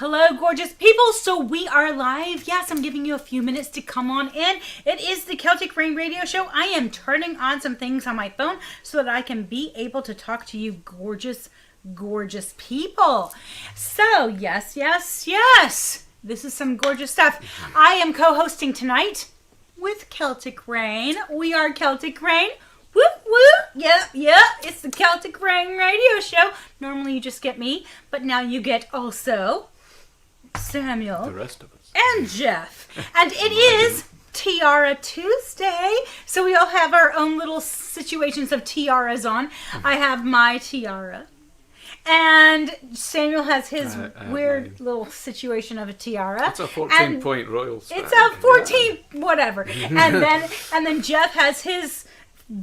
Hello, gorgeous people. So we are live. Yes, I'm giving you a few minutes to come on in. It is the Celtic Rain radio show. I am turning on some things on my phone so that I can be able to talk to you gorgeous, gorgeous people. So, yes. This is some gorgeous stuff. I am co-hosting tonight with Celtic Rain. We are Celtic Rain. Whoop, whoop. Yeah. It's the Celtic Rain radio show. Normally you just get me, but now you get also Samuel, the rest of us, and Jeff. And it is Tiara Tuesday, so we all have our own little situations of tiaras on. I have my tiara, and Samuel has his weird little situation of a tiara. It's a 14-point royal stag. It's a 14 whatever. And then Jeff has his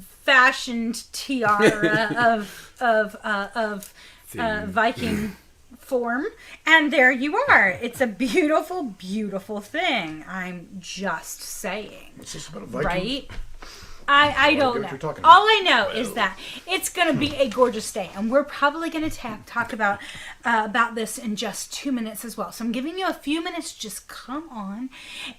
fashioned tiara of Viking form, and there you are. It's a beautiful, beautiful thing. I'm just saying. What's this about a Viking? Right? I don't know. All I know is that it's going to be a gorgeous day, and we're probably going to talk about this in just 2 minutes as well. So I'm giving you a few minutes. Just come on,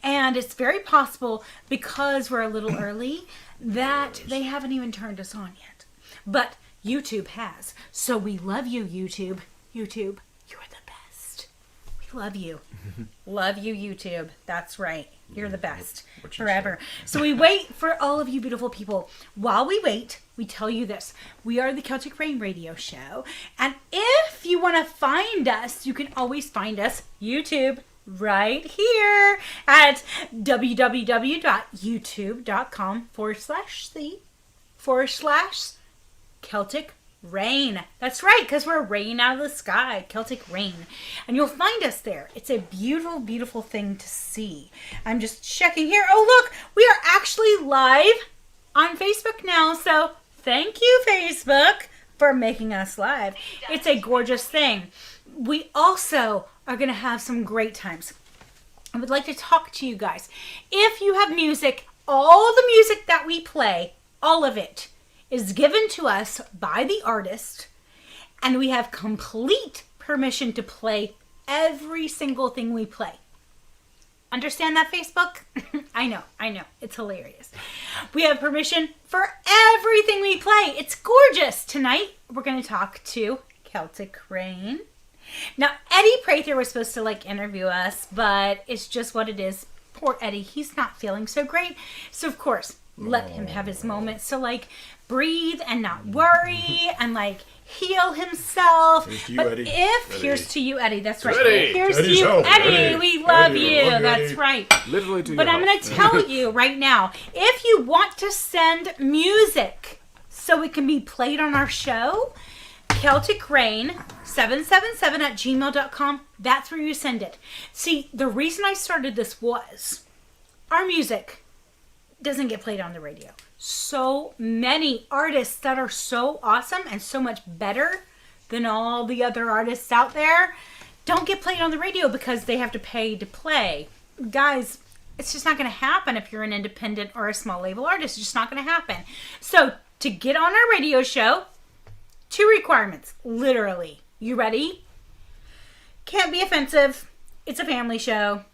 and it's very possible, because we're a little early, that they haven't even turned us on yet. But YouTube has. So we love you, YouTube. YouTube, you're the best. We love you. Love you, YouTube. That's right. You're the best. Forever. So we wait for all of you beautiful people. While we wait, we tell you this. We are the Celtic Rain radio show. And if you want to find us, you can always find us YouTube right here at www.youtube.com/Celtic Rain. That's right, because we're rain out of the sky. Celtic Rain. And you'll find us there. It's a beautiful, beautiful thing to see. I'm just checking here. Oh, look, we are actually live on Facebook now. So thank you, Facebook, for making us live. It's a gorgeous thing. We also are going to have some great times. I would like to talk to you guys. If you have music, all the music that we play, all of it, is given to us by the artist, and we have complete permission to play every single thing we play. Understand that, Facebook? I know. It's hilarious. We have permission for everything we play. It's gorgeous. Tonight, we're going to talk to Celtic Rain. Now, Eddie Prather was supposed to interview us, but it's just what it is. Poor Eddie. He's not feeling so great. So, of course, let him have his moment. So, breathe and not worry and heal himself. Here's to you, Eddie. That's right. Eddie. Here's to you, Eddie. We love you. That's right. Literally to you. But I'm going to tell you right now, if you want to send music so it can be played on our show, Celtic Rain 777@gmail.com. That's where you send it. See, the reason I started this was our music doesn't get played on the radio. So many artists that are so awesome and so much better than all the other artists out there don't get played on the radio because they have to pay to play. Guys, it's just not going to happen if you're an independent or a small label artist. It's just not going to happen. So to get on our radio show, 2 requirements, literally. You ready? Can't be offensive. It's a family show.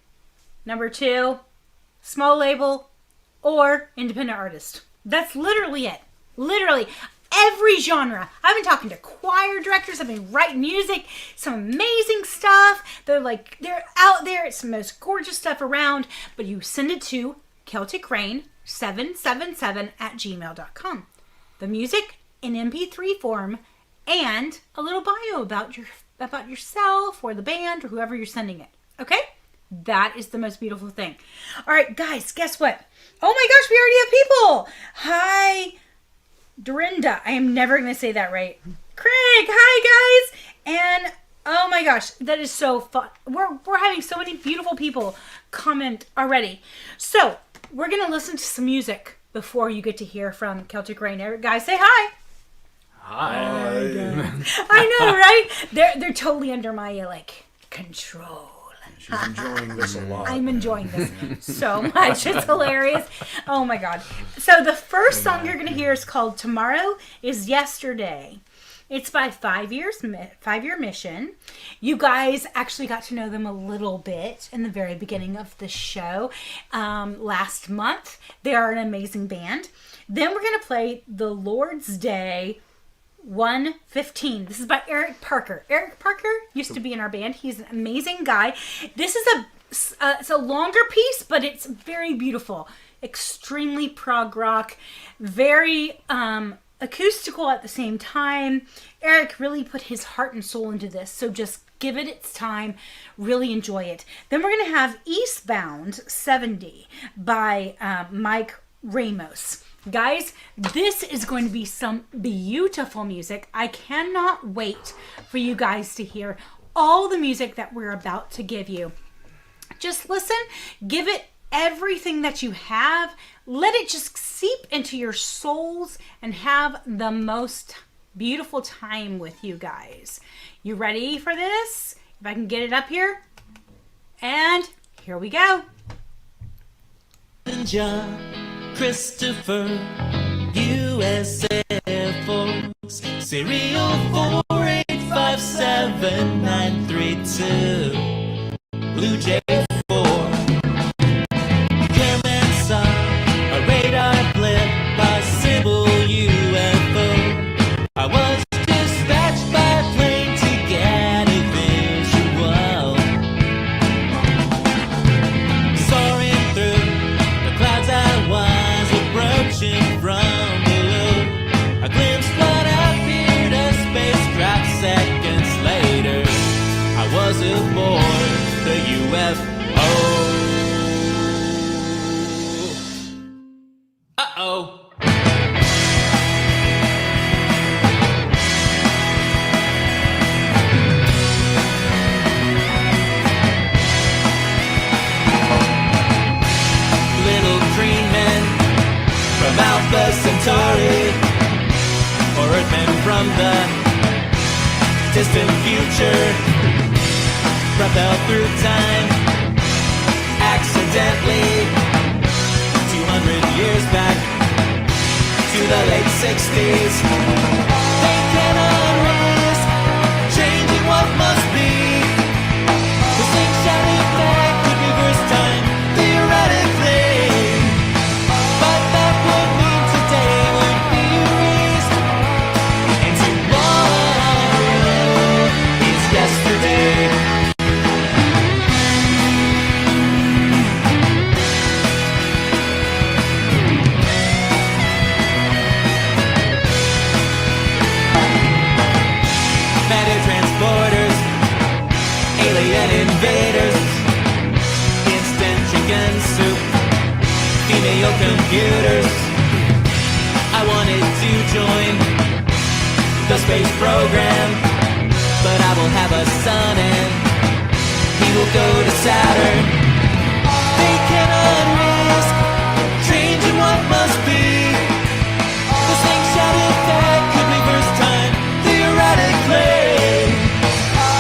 Number 2, small label or independent artist. That's literally it. Literally. Every genre. I've been talking to choir directors. I've been writing music. Some amazing stuff. They're out there. It's the most gorgeous stuff around. But you send it to Celtic Rain 777@gmail.com. The music in MP3 form and a little bio about yourself or the band or whoever you're sending it. Okay? That is the most beautiful thing. All right, guys, guess what? Oh my gosh, we already have people. Hi, Dorinda. I am never going to say that right. Craig, hi, guys. And oh my gosh, that is so fun. We're having so many beautiful people comment already. So we're going to listen to some music before you get to hear from Celtic Rain. Guys, say hi. Hi. I know, right? They're totally under my control. She's enjoying this a lot. I'm enjoying this so much. It's hilarious. Oh my God. So the first song you're going to hear is called Tomorrow is Yesterday. It's by 5-year mission. You guys actually got to know them a little bit in the very beginning of the show last month. They are an amazing band. Then we're going to play The Lord's Day 1:15. This is by Eric Parker. Eric Parker used to be in our band. He's an amazing guy. This is it's a longer piece, but it's very beautiful. Extremely prog rock. Very acoustical at the same time. Eric really put his heart and soul into this, so just give it its time. Really enjoy it. Then we're going to have Eastbound 70 by Mike Ramos. Guys, this is going to be some beautiful music. I cannot wait for you guys to hear all the music that we're about to give you. Just listen, give it everything that you have. Let it just seep into your souls and have the most beautiful time with you guys. You ready for this? If I can get it up here. And here we go. John Christopher, U.S. Air Force, serial 4857932, Blue Jay 4. Cameraman saw a radar blip, possible UFO. I was dispatched by plane to get a visual. Soaring through the clouds, I was approaching from below. A glimpse what appeared a spacecraft. Seconds later, I was aboard the UFO. Uh-oh. Little green men from Alpha Centauri, or Earthmen from the distant future, propelled through time accidentally 200 years back to the late 60s. They cannot risk changing what must be. The slingshot effect could be first time theoretically, but that would mean today would be erased, and tomorrow is yesterday. Matter transporters, alien invaders, instant chicken soup, female computers. I wanted to join the space program, but I will have a son and he will go to Saturn. They cannot risk changing what must be. The slingshot effect could be first time theoretically,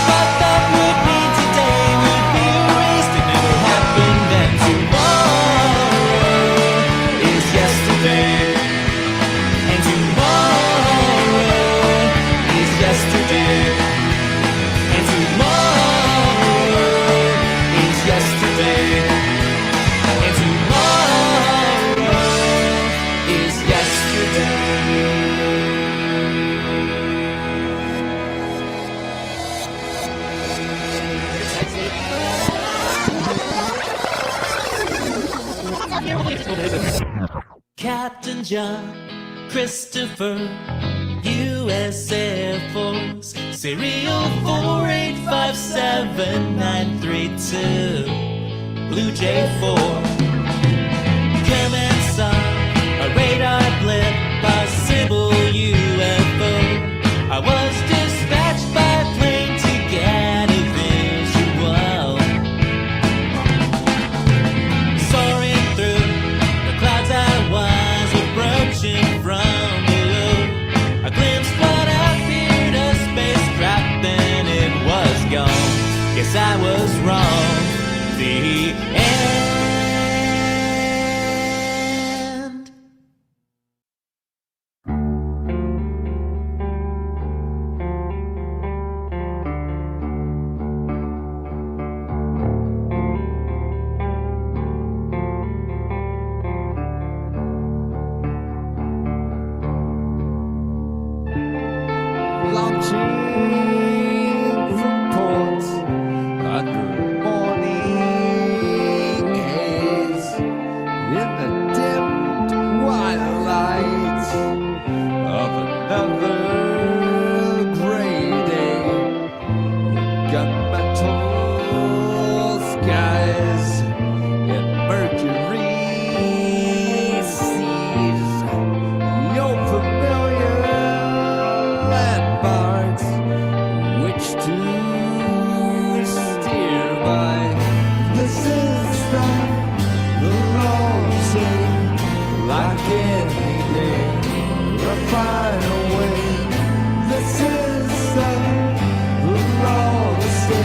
but that would mean today would be erased. It never happened, and tomorrow is yesterday, and tomorrow is yesterday, and tomorrow is yesterday, and tomorrow is yesterday. Captain John Christopher, U.S. Air Force, serial 4857932, Blue Jay 4. Cameraman saw a radar blip, possible UFO. I was dispatched by plane to get a visual. Soaring through the clouds, I was approaching from below. I glimpsed what appeared a spacecraft, then it was gone. Guess I was wrong. The end. metal skies and Mercury seas. Your familiar landmarks, which to steer by. This is the long sea, like anything, we'll find a way. This is the long sea.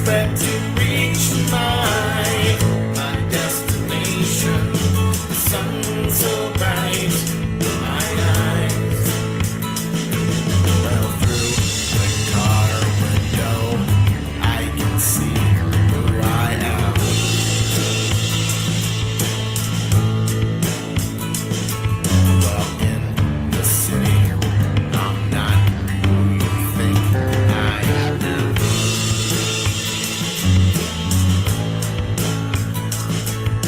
desperate to reach my destination. The sun so bright in my eyes. Well, through the car window, I can see who I am. Well, in the city, I'm not who you think I am.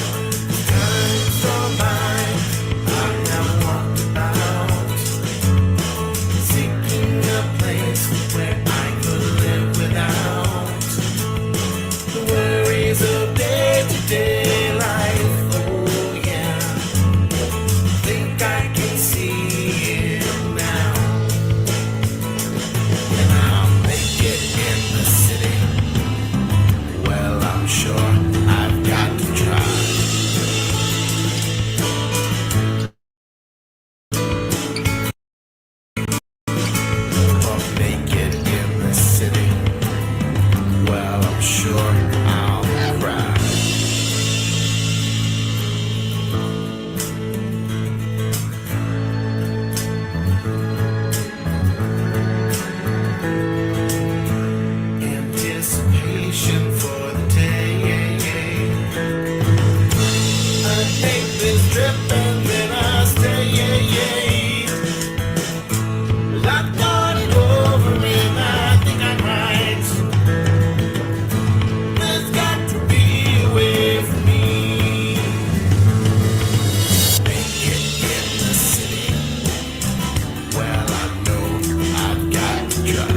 Times gone by, I have walked about, seeking a place where I could live without the worries of day-to-day life. Oh yeah, think I can see it now, and I'll make it in the city. Well, I'm sure I've got to try. Or make it in the city. Well, I'm sure I'll cry. Anticipation for the day. I take this trip and then I stay. Well, I thought it over and I think I'm right. There's got to be a way for me. Make it in the city. Well, I know I've got to try.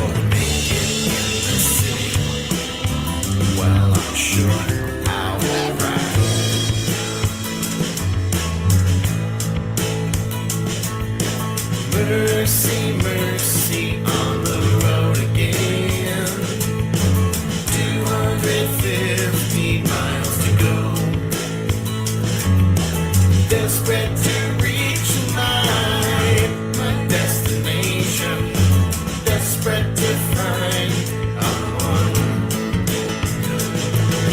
Or make it in the city. Well, I'm sure I'll try. Mercy, mercy on the road again. 250 miles to go. Desperate to reach my destination. Desperate to find one.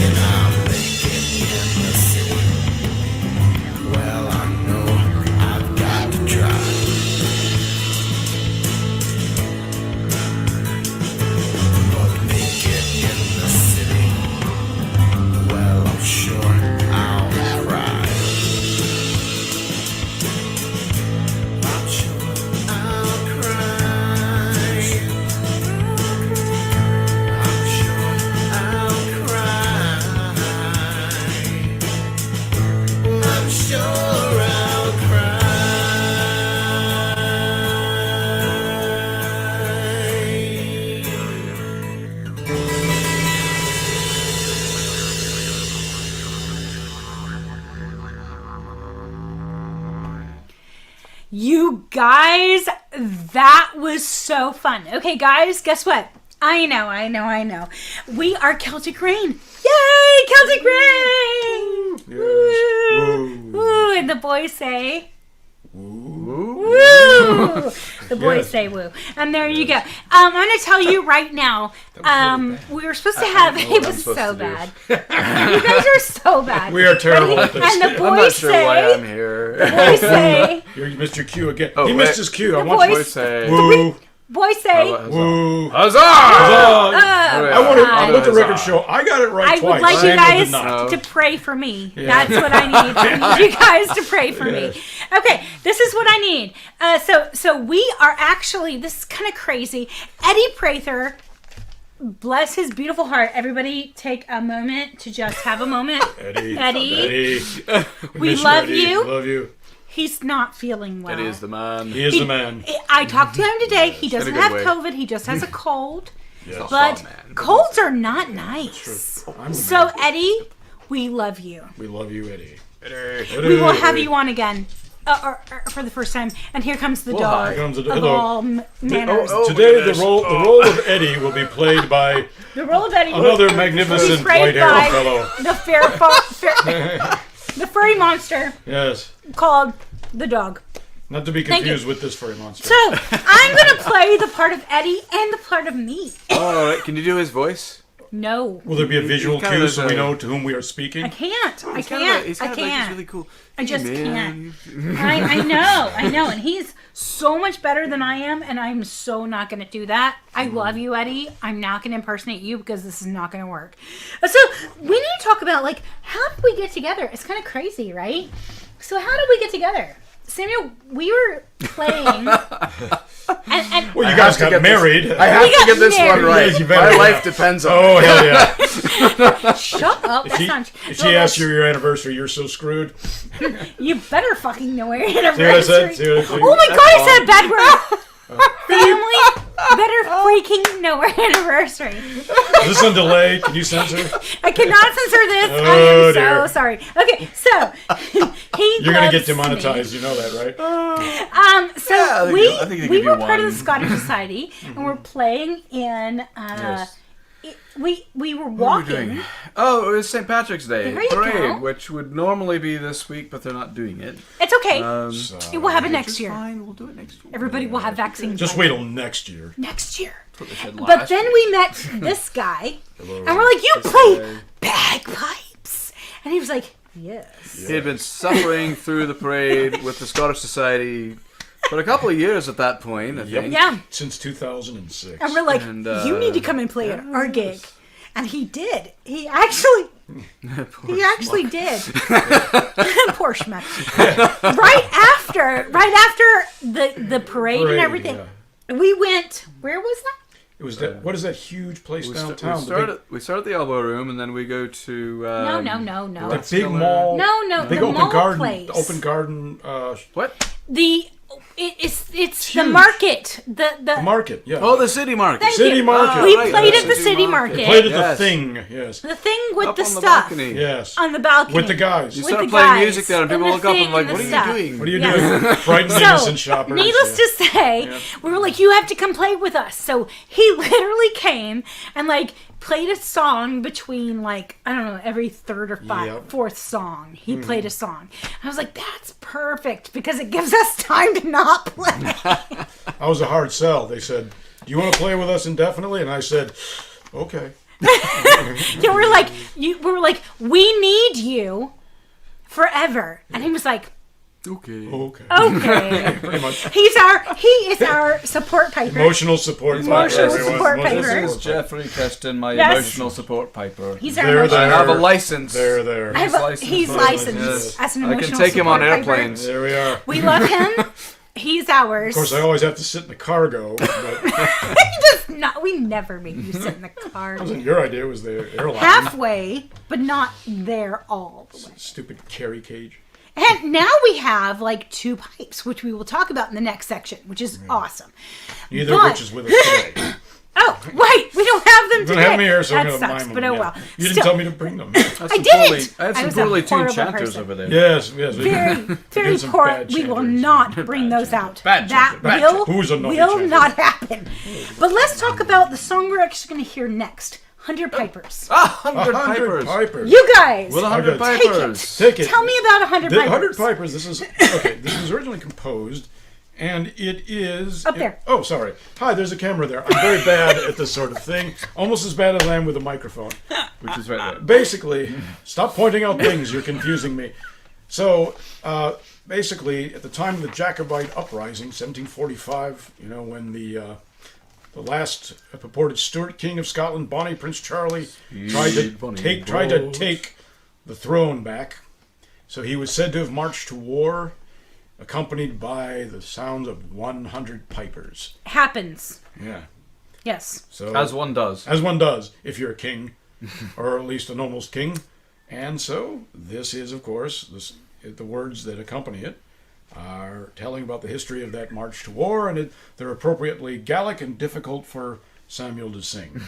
And I'll make it in the city. Well, I know I've got to try. But make it in the city. Well, I'm sure I'll cry. I'm sure I'll cry. I'm sure I'll cry. I'm sure I'll cry. You guys, that was so fun. Okay, guys, guess what? I know. We are Celtic Rain. Yay, Celtic Rain! Woo! Woo! And the boys say, woo! The boys say woo. And there you go. I'm going to tell you right now, we were supposed to have, it was so bad. You guys are so bad. We are terrible at this. And the I'm not boys sure say, why I'm here. boys say, You're Mr. Q again. Oh, he wait. missed his cue. I The want you voice- Boys say, Woo. boys say, Woo. Huzzah! I want to God. let the record show. I got it right I twice. would like you Samuel guys did not. to pray for me. That's what I need. I need you guys to pray for me. Okay, this is what I need. So we are actually, this is kind of crazy. Eddie Prather, bless his beautiful heart. Everybody take a moment to just have a moment. Eddie. We Miss love Eddie. you. Love you. He's not feeling well. That is the man. He is the man. I talked to him today. He in a doesn't good have way. COVID. He just has a cold. Yes. But man. colds are not nice. I'm So, Eddie, we love you. we love you, Eddie. We will have you on again. Or for the first time. And here comes the Well, dog hi. Comes the- of hello. all manners. Today, the role of Eddie will be played by The role of Eddie another will be magnificent played white-haired by fellow. the the furry monster Yes. called the dog. Not to be Thank confused you. with this furry monster. So I'm going to play the part of Eddie and the part of me. All right, can you do his voice? No. Will there be a visual kind cue of so we a- know to whom we are speaking? I can't. I He's can't. He's I kind of like can't. this really cool. I just man. I know, and he's so much better than I am, and I'm so not going to do that. I love you, Eddie. I'm not going to impersonate you because this is not going to work. So we need to talk about, like, how did we get together? It's kind of crazy, right? So how did we get together? Samuel, we were playing, and Well, you guys got married. I have to get this one married. right. Yeah, you better. My life depends on Oh, it. hell yeah. shut up. That's not. If she asks you your anniversary, you're so screwed. You better fucking know where your See what I said? anniversary. See what I said? Oh my god, I said a bad word. Family better freaking know our anniversary. Is this on delay? Can you censor? I cannot censor this. I Oh, am dear. so sorry. Okay, so he You're going to get loves me. demonetized. You know that, right? So Yeah, I think they we give you were part of one. the Scottish Society, and we're playing in. Yes. We were What are we walking. doing? Oh, it was St. Patrick's Day There you parade, go. which would normally be this week, but they're not doing it. It's okay. It will happen Which next is year. Fine, we'll do it next year. Everybody will have vaccines. Just by wait till next year. next year. That's what they said But last then year. we met this guy, and we're like, "You play bagpipes?" And he was like, "Yes." He had been suffering through the parade with the Scottish Society for a couple of years at that point, I think. Yeah. Since 2006. And we're like, And, "You need to come and play at our gig." And he did. He actually did. Poor schmuck. right after the parade and Parade, everything, yeah. we went. Where was that? It was that. What is that huge place We downtown? start at the Elbow Room, and then we go to... No. the big mall. No. Big the open mall garden. place. The open garden. What? It's the huge. market. The Market. Yeah. Oh, the City Market. Thank City you. Market. We right, played the at the City city Market. market. Played at Yes. the thing. Yes. The thing with Up the on the stuff balcony. Yes. on the balcony With the guys. You With start the playing guys music there, and people and look the up thing and like, and what the are stuff. you doing? What are you Yes. doing? Frightened innocent shoppers. Needless Yeah. to say, we were like, you have to come play with us. So he literally came and like played a song between like, I don't know, every third or Yep. fourth song. He played a song. I was like, that's perfect because it gives us time to not play. That was a hard sell. They said, "Do you want to play with us indefinitely?" And I said, "Okay." Yeah, we were like, we need you forever. And he was like, Okay. Okay. okay. Pretty much. He is our support piper. Emotional support. Emotional everyone. support Emotional piper. This is support Jeffrey Keston, my Yes. emotional support piper. He's our There, emotional. I there. have a license. There. He's licensed as an I emotional can take him on support piper. airplanes. There we are. We love him. He's ours. Of course, I always have to sit in the cargo, but We never make you sit in the car. it wasn't your idea. It was the airline. Halfway, but not there all the way. Stupid carry cage. And now we have like 2 pipes, which we will talk about in the next section, which is awesome. Neither But- of which is with us today. Oh, right, we don't have them You today. don't have me here, so I'm that going to sucks, mime but them. oh yeah. well. You didn't Still, tell me to bring them. I didn't. I had I some was a poorly tuned horrible chanters person. over there. Yes. Very Doing some poor. bad We will chanters. not bring those out. Bad that chanter, bad will, Who's a naughty will chanter? not happen. But let's talk about the song we're actually going to hear next. 100 Pipers. 100 100 pipers. pipers. You guys, With 100 Take it. pipers. Take it. tell me about 100 The Pipers. 100 Pipers, this was originally composed, and it is... Up there. Oh, sorry. Hi, there's a camera there. I'm very bad at this sort of thing. Almost as bad as I am with a microphone. Which is right there. Basically, stop pointing out things. You're confusing me. So, basically, at the time of the Jacobite uprising, 1745, when the last purported Stuart King of Scotland, Bonnie Prince Charlie, tried to take the throne back. So he was said to have marched to war, accompanied by the sounds of 100 pipers. Happens. Yeah. Yes. So As one does. as one does, if you're a king, or at least an almost king. And so this is, of course, the words that accompany it are telling about the history of that march to war, and they're appropriately Gallic and difficult for Samuel to sing.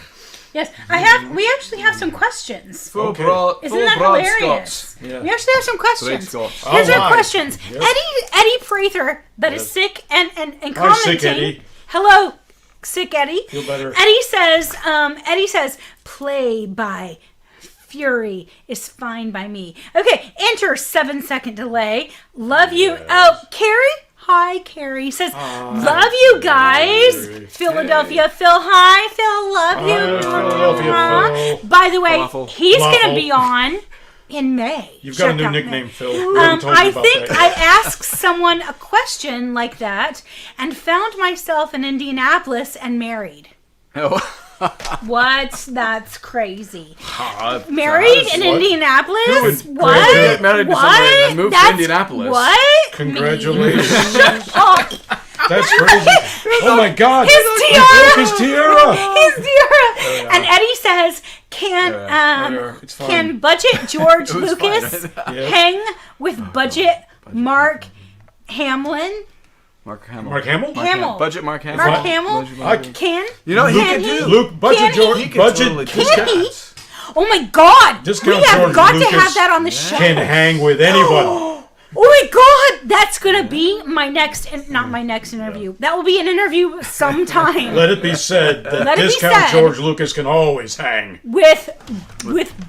Yes. We actually have some questions. Full Okay. broad, Isn't full that broad hilarious? Scots. Yeah. We actually have some questions. Scots. Here's All our right. questions. Yes. Eddie Prather, that is sick and Hi, commenting. sick Eddie. Hello, sick Eddie. Feel better. Eddie says, play by Fury is fine by me. Okay, enter 7-second delay. Love you. Oh, Carrie? Hi, Carrie. Says, love you guys. Philadelphia Phil, hi. Phil, love you. Philadelphia Phil. By the way, Falafel. he's going to Falafel. be on in May. You've got a Check new out nickname, May. Phil. We haven't told you I about think that. I asked someone a question like that and found myself in Indianapolis and married. Oh. What? That's crazy. Married Married in what? Indianapolis? Who would What? get married to What? somebody and then move to That's- Indianapolis? What? Congratulations. Oh, That's crazy. Oh my God. his He tiara! broke his tiara. His tiara! And Eddie says, It's fine. can budget George It was Lucas fine. Yes. hang with budget Mark Hamlin? Mark Hamill. Mark Hamill? Hamill. Budget Mark Hamill. Mark Hamill? Budget I- Can? You know, he Can could he? do. Luke, budget Can George, he? He could budget totally do Can he? that. Oh my God! Discount we have George got to Lucas have that on the show. can hang with anybody. Oh my God! That's gonna be my next, not my next interview. That will be an interview sometime Let it be said that Let it be discount said. George Lucas can always hang. with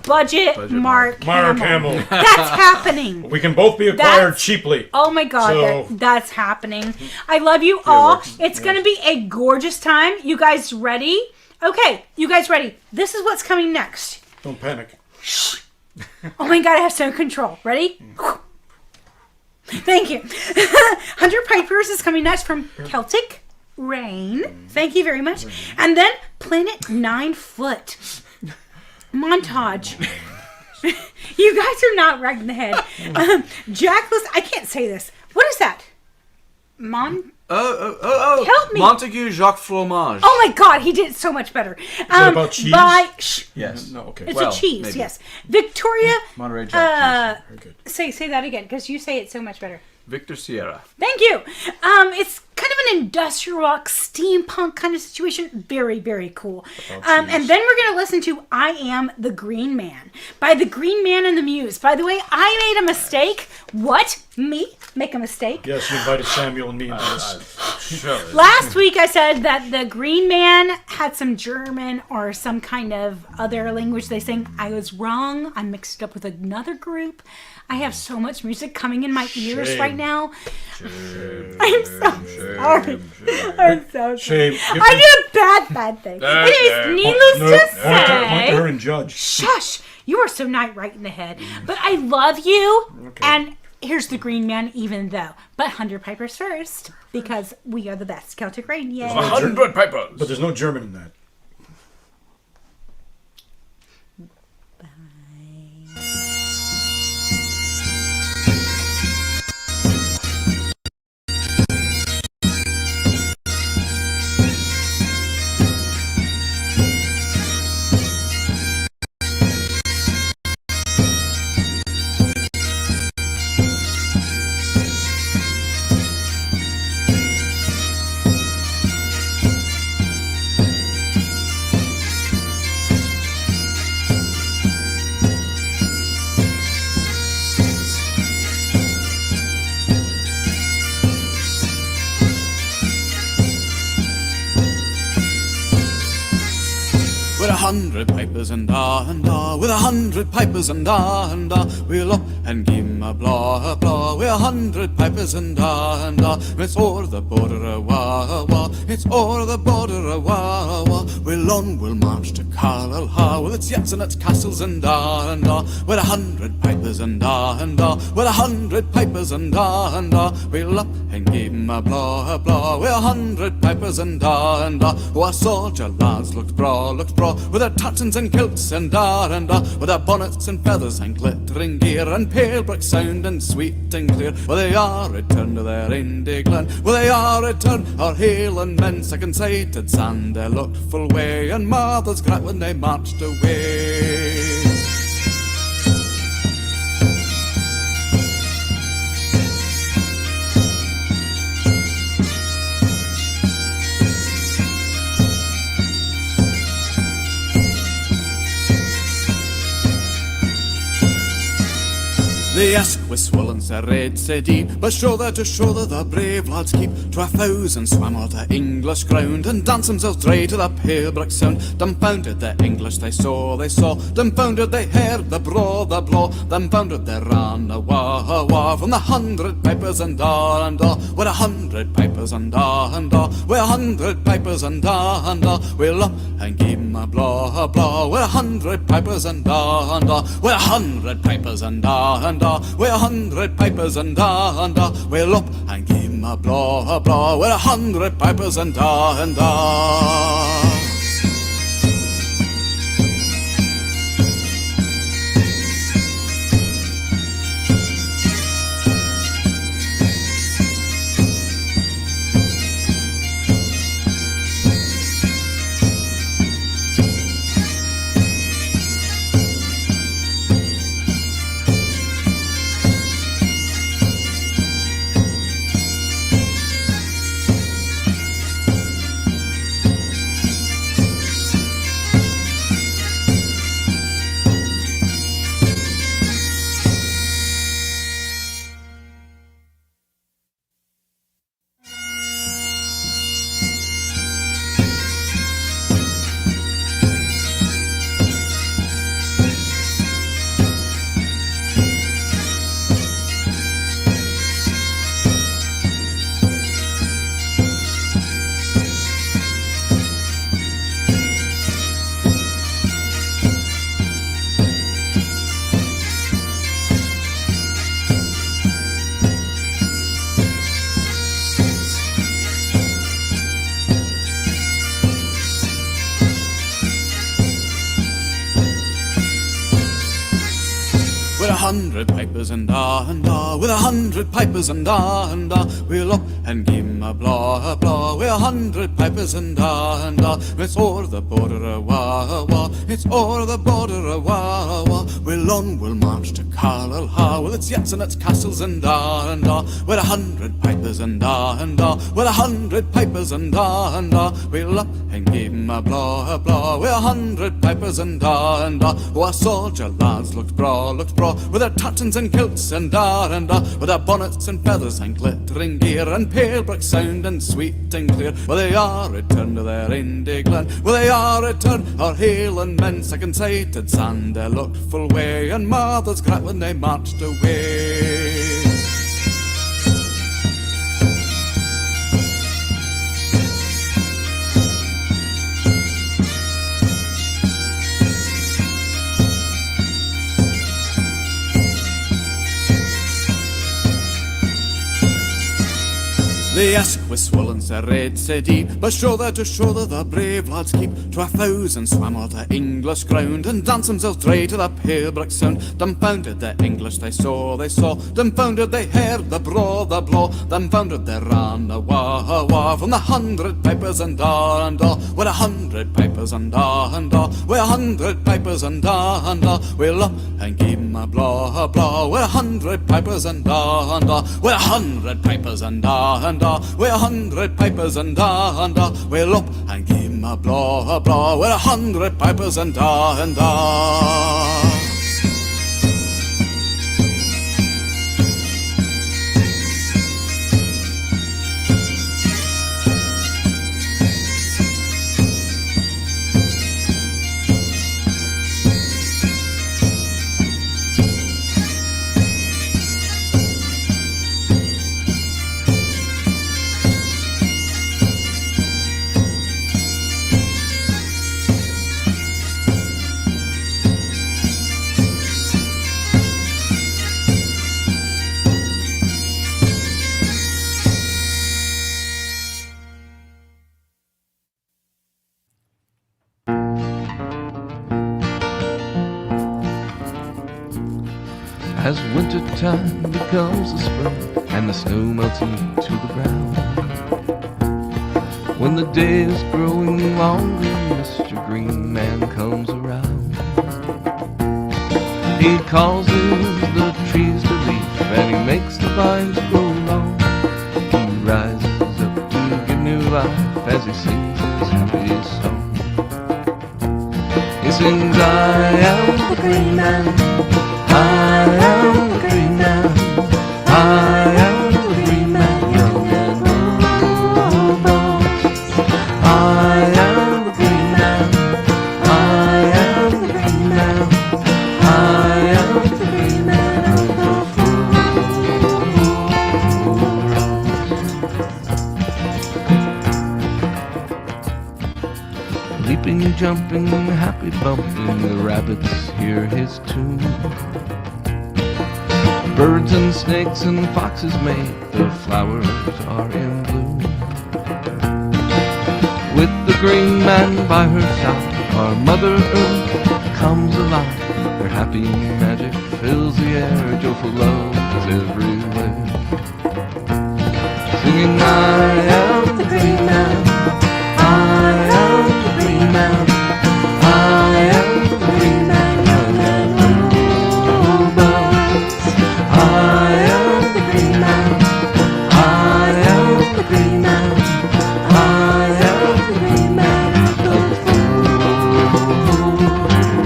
budget Mark Mark Hamill. Hamill. That's happening. We can both be acquired That's- cheaply. Oh my God, So- that's happening. I love you all. works. It's gonna be a gorgeous time. You guys ready? Okay, you guys ready? This is what's coming next. Don't panic. Oh my God, I have some control. Ready? Thank you. 100 Pipers is coming next from Celtic Rain. Thank you very much. And then Planet 9 Foot. Montage. You guys are not right in the head. Jackless, I can't say this. What is that? Oh. Help me. Montague Jacques Fromage. Oh my God, he did it so much better. that about cheese? Yes. No, okay. It's Well, a cheese, maybe. yes. Victoria, Monterey Jack. Very good. say that again, because you say it so much better. Victor Sierra. Thank you. It's kind of an industrial rock, steampunk kind of situation. Very, very cool. And then we're going to listen to I Am the Green Man by the Green Man and the Muse. By the way, I made a mistake. What? Me? Make a mistake? Yes, you invited Samuel and me into this. Sure. Last week I said that the Green Man had some German or some kind of other language they sing. I was wrong. I mixed it up with another group. I have so much music coming in my ears Shame. right now. I'm so sorry. I'm so sorry. Shame. I did a bad thing. Anyways, needless No, to point to her say, and judge. shush, you are so not right in the head. But I love you, and here's the Green Man, even though. But 100 Pipers first, because we are the best. Celtic Rain, yay. 100 Pipers. But there's no German in that. With 100 pipers and with 100 pipers and we'll up and give 'em a blaw. With 100 pipers and it's o'er the border a wah. It's o'er the border a wah. We'll march to Carlisle with its yachts and its castles and with 100 pipers and with 100 pipers and we'll up and give 'em a blaw. With 100 pipers and oh, our soldier lads looked braw, with their tartans and kilts and with their bonnets and feathers and glittering gear and pale brick sound and sweet and clear. Well, they are returned to their Indy Glen. Well, they are returned, our Hieland men, second sighted sand. They looked full way, and mothers cried when they marched away. The Esk was swollen, sae red, sae deep, but sure that the brave lads keep. 12,000 swam o'er the English ground and danced themselves dry to the pale brick sound. Dumbfounded the English they saw, dumbfounded they heard the braw, dumbfounded they ran a wah from the 100 pipers and da, with 100 pipers and da, with 100 pipers and da, we'll up and give 'em a blaw, with 100 pipers and da, with 100 pipers and da, with 100 pipers and da, we'll up and give 'em a blaw, with 100 pipers and da. With 100 pipers and da, with 100 pipers and da, we'll up and give 'em a blaw, with 100 pipers and da, it's o'er the border a wah, it's o'er the border a wah, we'll march to Carlisle with its yachts and its castles and da, with 100 pipers and da, with 100 pipers and da, we'll up and give 'em a blaw, with 100 pipers and da, oh, our soldier lads looked braw, with their tartans and kilts and da, with their bonnets and feathers and glittering gear and pale brick sound and sweet and clear. Well, they are returned to their Indy Glen, well, they are returned, our Hieland men, second sighted sand, they looked full way, and mothers cried when they marched away. The Esk was swollen, sae red, sae deep, but sure that the brave lads keep. 12,000 swam o'er the English ground and danced themselves dry to the pale brick sound. Dumbfounded the English they saw, dumbfounded they heard the braw, dumbfounded they ran a wah from the 100 pipers and da, with 100 pipers and da, with 100 pipers and da, we'll up and give 'em a blaw, with 100 pipers and da, with 100 pipers and da, with 100 pipers and da, we'll up and give 'em a blaw, with 100 pipers and da. As winter time becomes the spring and the snow melts into the ground, when the day is growing longer, Mr. Green Man comes around. He causes the trees to leaf and he makes the vines grow long. He rises up to give new life as he sings his happy song. He sings, I am the Green Man, I am the Green Man. jumping, happy bumping, the rabbits hear his tune. Birds and snakes and foxes make the flowers are in bloom. With the green man by her side, our Mother Earth comes alive. Her happy magic fills the air, joyful love is everywhere. Singing, I am the green man, I am the green man, I am the green man, young and robust. I am the green man, I am the green man, I am the green man of the forest.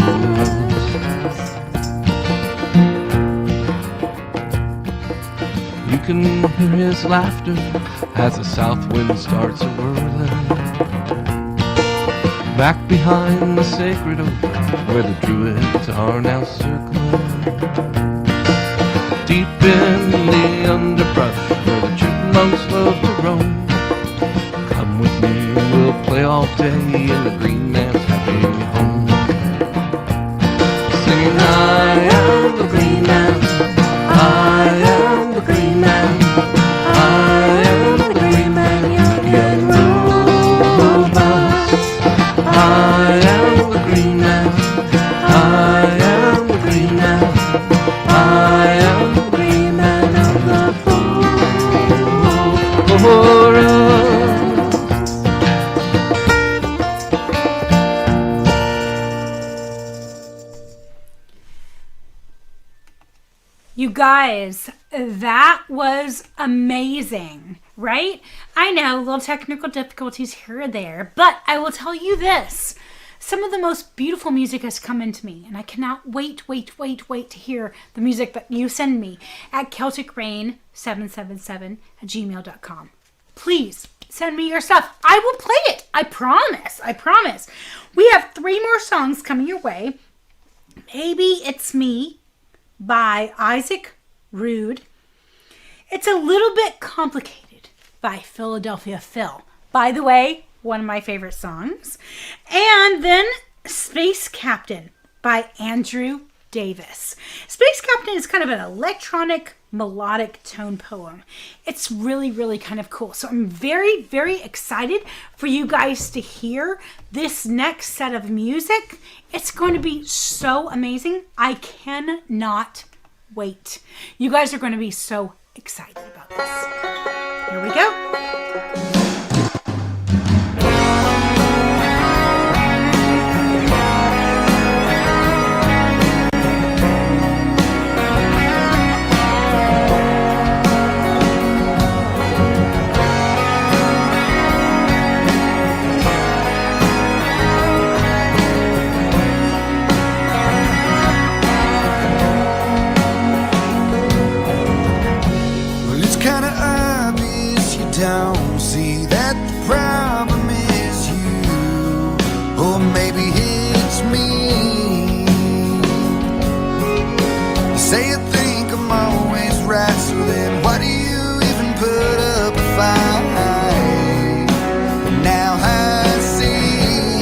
You can hear his laughter as the south wind starts a-whirling. Back behind the sacred oak, where the druids are now circling. Deep in the underbrush, where the chipmunks love to roam. Come with me and we'll play all day in the green man's happy home. Singing, I am the green man, I am the green man, I am the green man, young and robust. I am the green man, I am the green man, I am the green man of the forest. You guys, that was amazing, right? I know, little technical difficulties here or there, but I will tell you this. Some of the most beautiful music has come into me, and I cannot wait to hear the music that you send me at celticrain777@gmail.com. Please send me your stuff. I will play it. I promise. We have 3 more songs coming your way. Maybe It's Me by Isaac Rude. It's a Little Bit Complicated by Philadelphia Phil. By the way, one of my favorite songs. And then Space Captain by Andrew Davis. Space Captain is kind of an electronic melodic tone poem. It's really kind of cool. So I'm very excited for you guys to hear this next set of music. It's going to be so amazing. I cannot wait. You guys are going to be so excited about this. Here we go. Don't see that the problem is you, or maybe it's me. You say you think I'm always right, so then why do you even put up a fight? Now I see,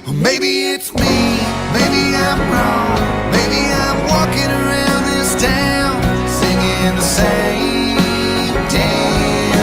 or maybe it's me, maybe I'm wrong, maybe I'm walking around this town singing the same damn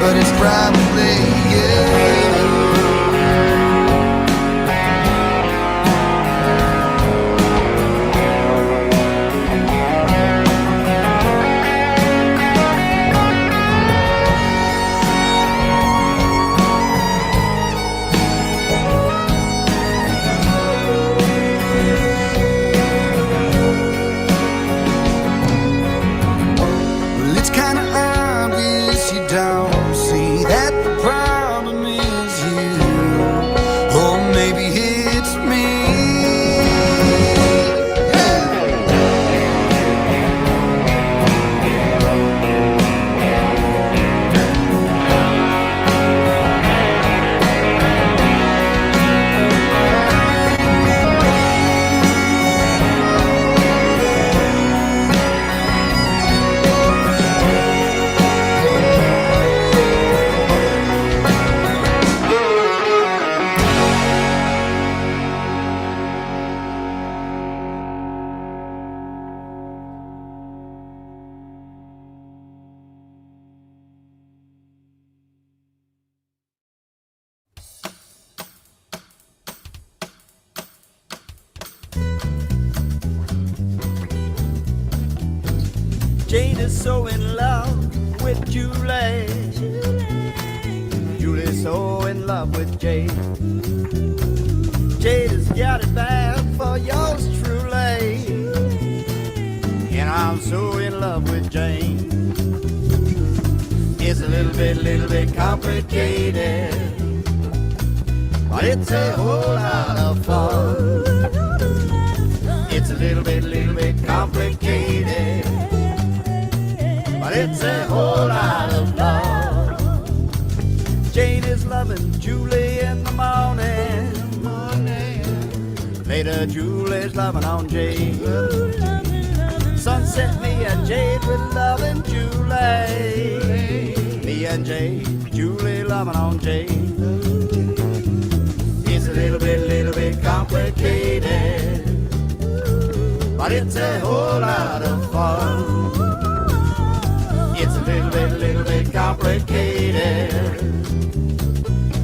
but it's probably you. Well, it's kinda obvious you don't see that the problem is you, or maybe it's me. Jane is so in love with Julie. Julie's so in love with Jane. Jade has got it bad for yours truly. And I'm so in love with Jane. It's a little bit complicated, but it's a whole lot of fun. It's a little bit complicated, but it's a whole lot of love. Jane is loving Julie in the morning. Later, Julie's loving on Jane. Sunset, me and Jade with loving Julie. Me and Jade, Julie loving on Jane. It's a little bit complicated, but it's a whole lot of fun. It's a little bit complicated,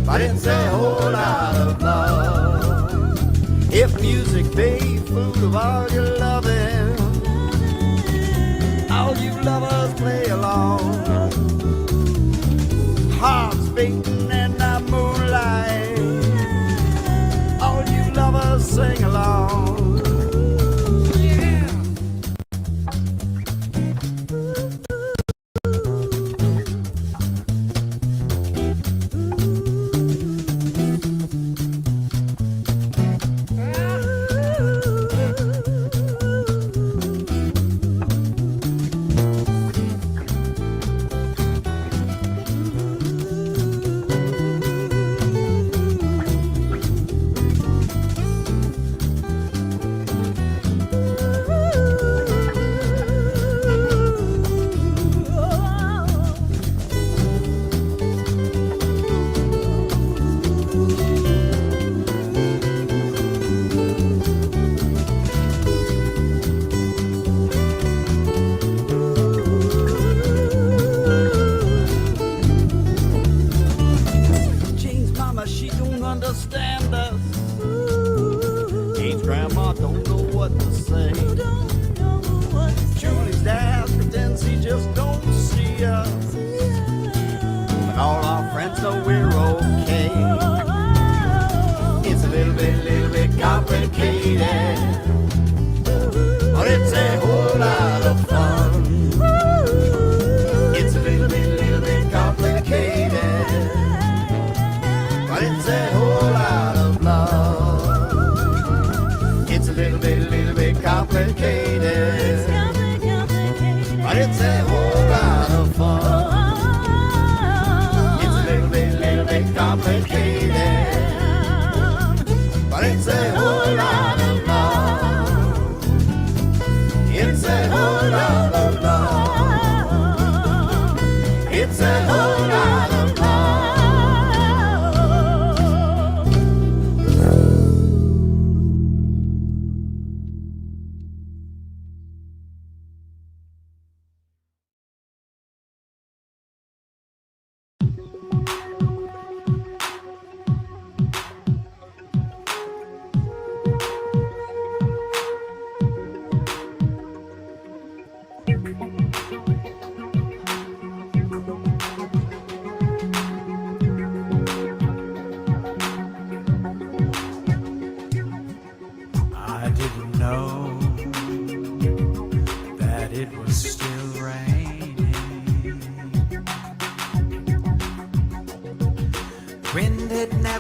but it's a whole lot of love. If music be food of all your loving, all you lovers play along. Hearts beating in the moonlight, all you lovers sing along.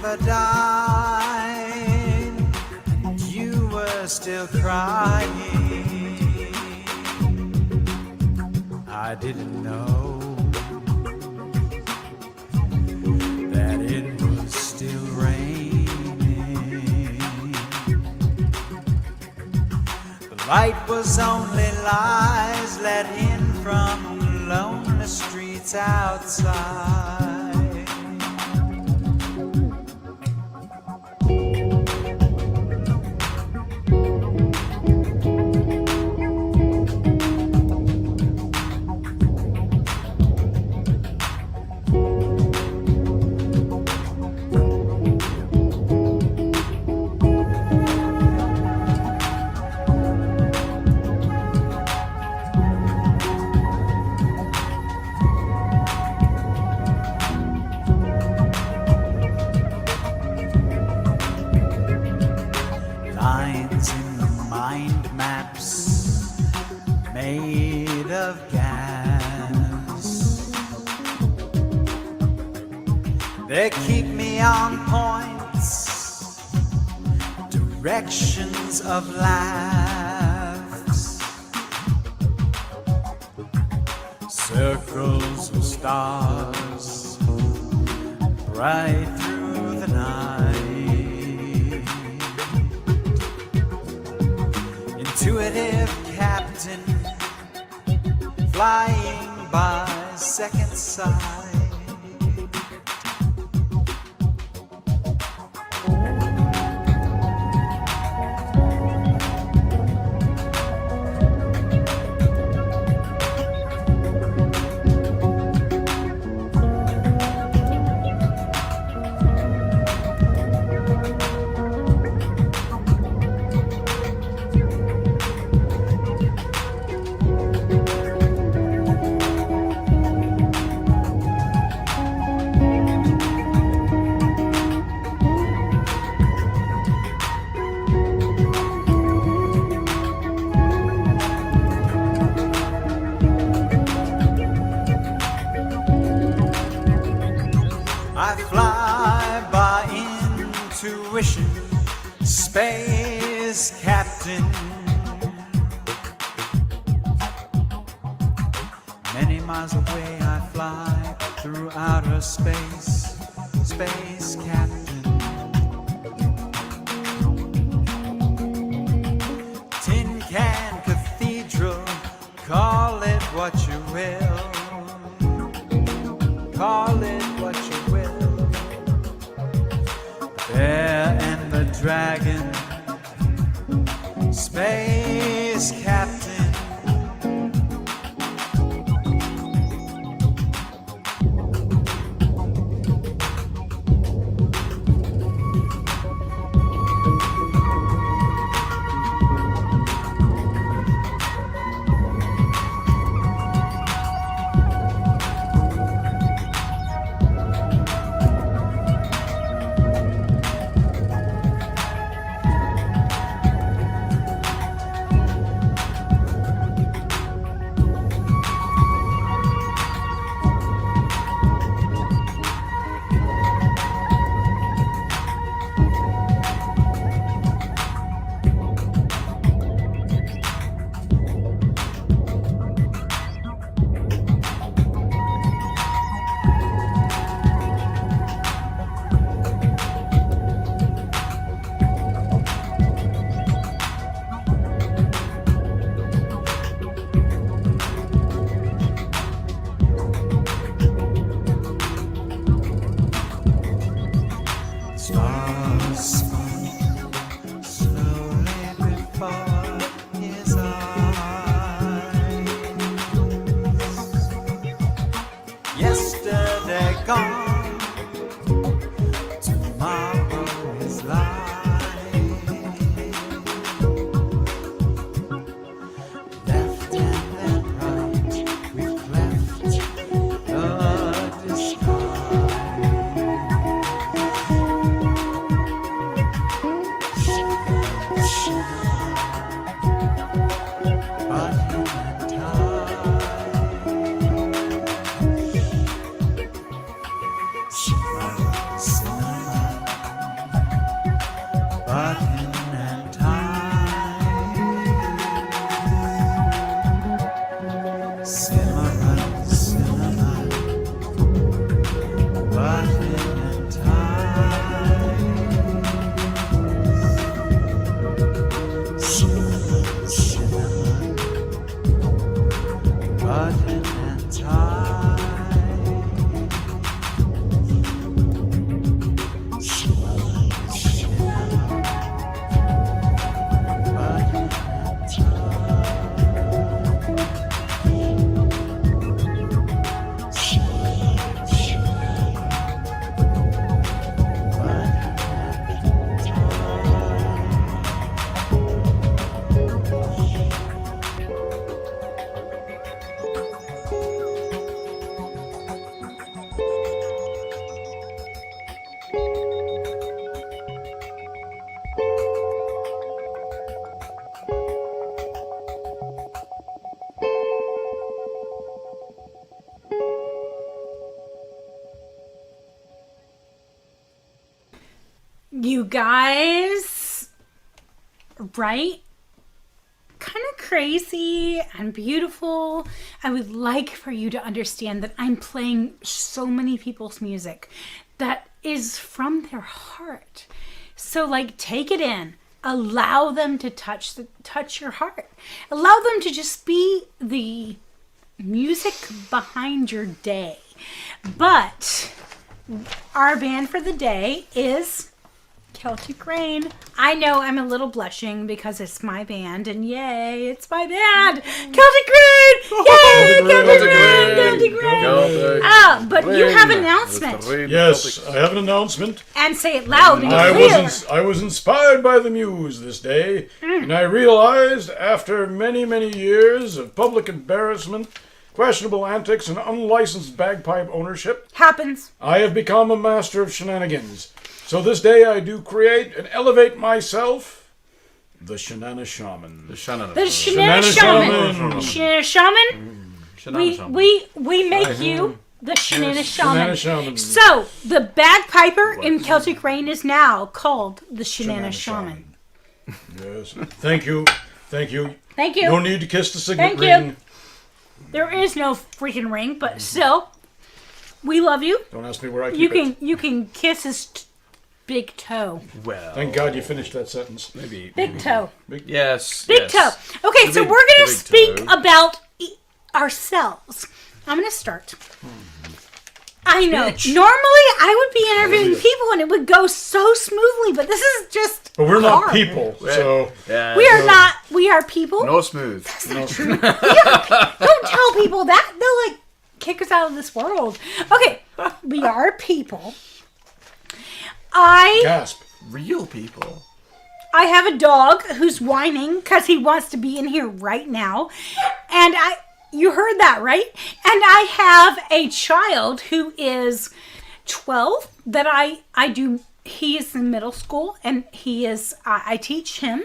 river died, and you were still crying, I didn't know that it was still raining. The light was only lies let in from lonely streets outside. Lines in the mind maps made of gas, they keep me on points, directions of laughs, circles of stars bright through the night. Intuitive captain, flying by second sight. I fly by intuition, space captain. Many miles away I fly through outer space, space captain. Tin can cathedral, call it what you will. Call it what you will. Bear and the dragon, space captain. Stars fall slowly before his eyes. Yesterday gone, tomorrow is light. Left and then right, we've left the disguise. You guys, right? Kind of crazy and beautiful. I would like for you to understand that I'm playing so many people's music that is from their heart. So like, take it in. Allow them to touch your heart. Allow them to just be the music behind your day. But our band for the day is Celtic Rain. I know I'm a little blushing because it's my band, and yay, it's my band! Celtic Rain! Yay! Celtic Rain! Celtic Rain! Ah, but you have an announcement. Yes, I have an announcement. And say it loud and clear. I was inspired by the muse this day, and I realized after many, many years of public embarrassment, questionable antics, and unlicensed bagpipe ownership, Happens. I have become a master of shenanigans. So this day I do create and elevate myself, the Shenana Shaman. The Shannon. The Shenana Shaman. Shenana Shaman. We make you the Shenana Shaman. Shaman. So, the bagpiper in Celtic Rain is now called the Shenana Shaman. Yes. Thank you. Thank you. Thank you. No need to kiss the signet Thank you. ring. There is no freaking ring, but still, we love you. Don't ask me where I keep it. You can kiss his big toe. Well, Thank God you finished that sentence. maybe. Big toe. Yes. Big yes. toe. Okay, so big- we're the going to big speak toe. about ourselves. I'm going to start. I know. Normally, I would be interviewing people and it would go so smoothly, but this is just But we're not hard. people, so Yeah, We are not. We are people. No smooth. Don't tell people that. They'll like kick us out of this world. Okay, we are people. gasp. Real people. I have a dog who's whining because he wants to be in here right now. And you heard that, right? And I have a child who is 12 that I do, he is in middle school and I teach him.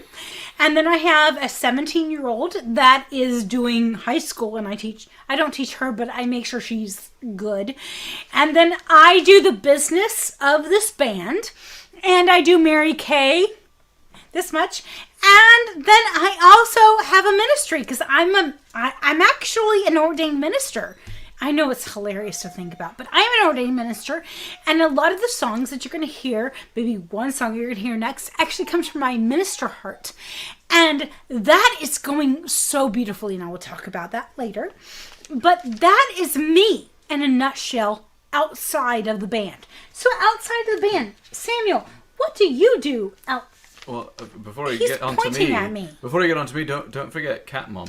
And then I have a 17-year-old that is doing high school and I don't teach her, but I make sure she's good. And then I do the business of this band and I do Mary Kay this much. And then I also have a ministry because I'm actually an ordained minister. I know it's hilarious to think about, but I am an ordained minister, and a lot of the songs that you're going to hear, maybe one song you're going to hear next, actually comes from my minister heart. And that is going so beautifully, and I will talk about that later. But that is me in a nutshell outside of the band. So outside of the band, Samuel, what do you do out? Well, before you He's get on to pointing me, at me. before you get on to me, don't forget Cat Mom.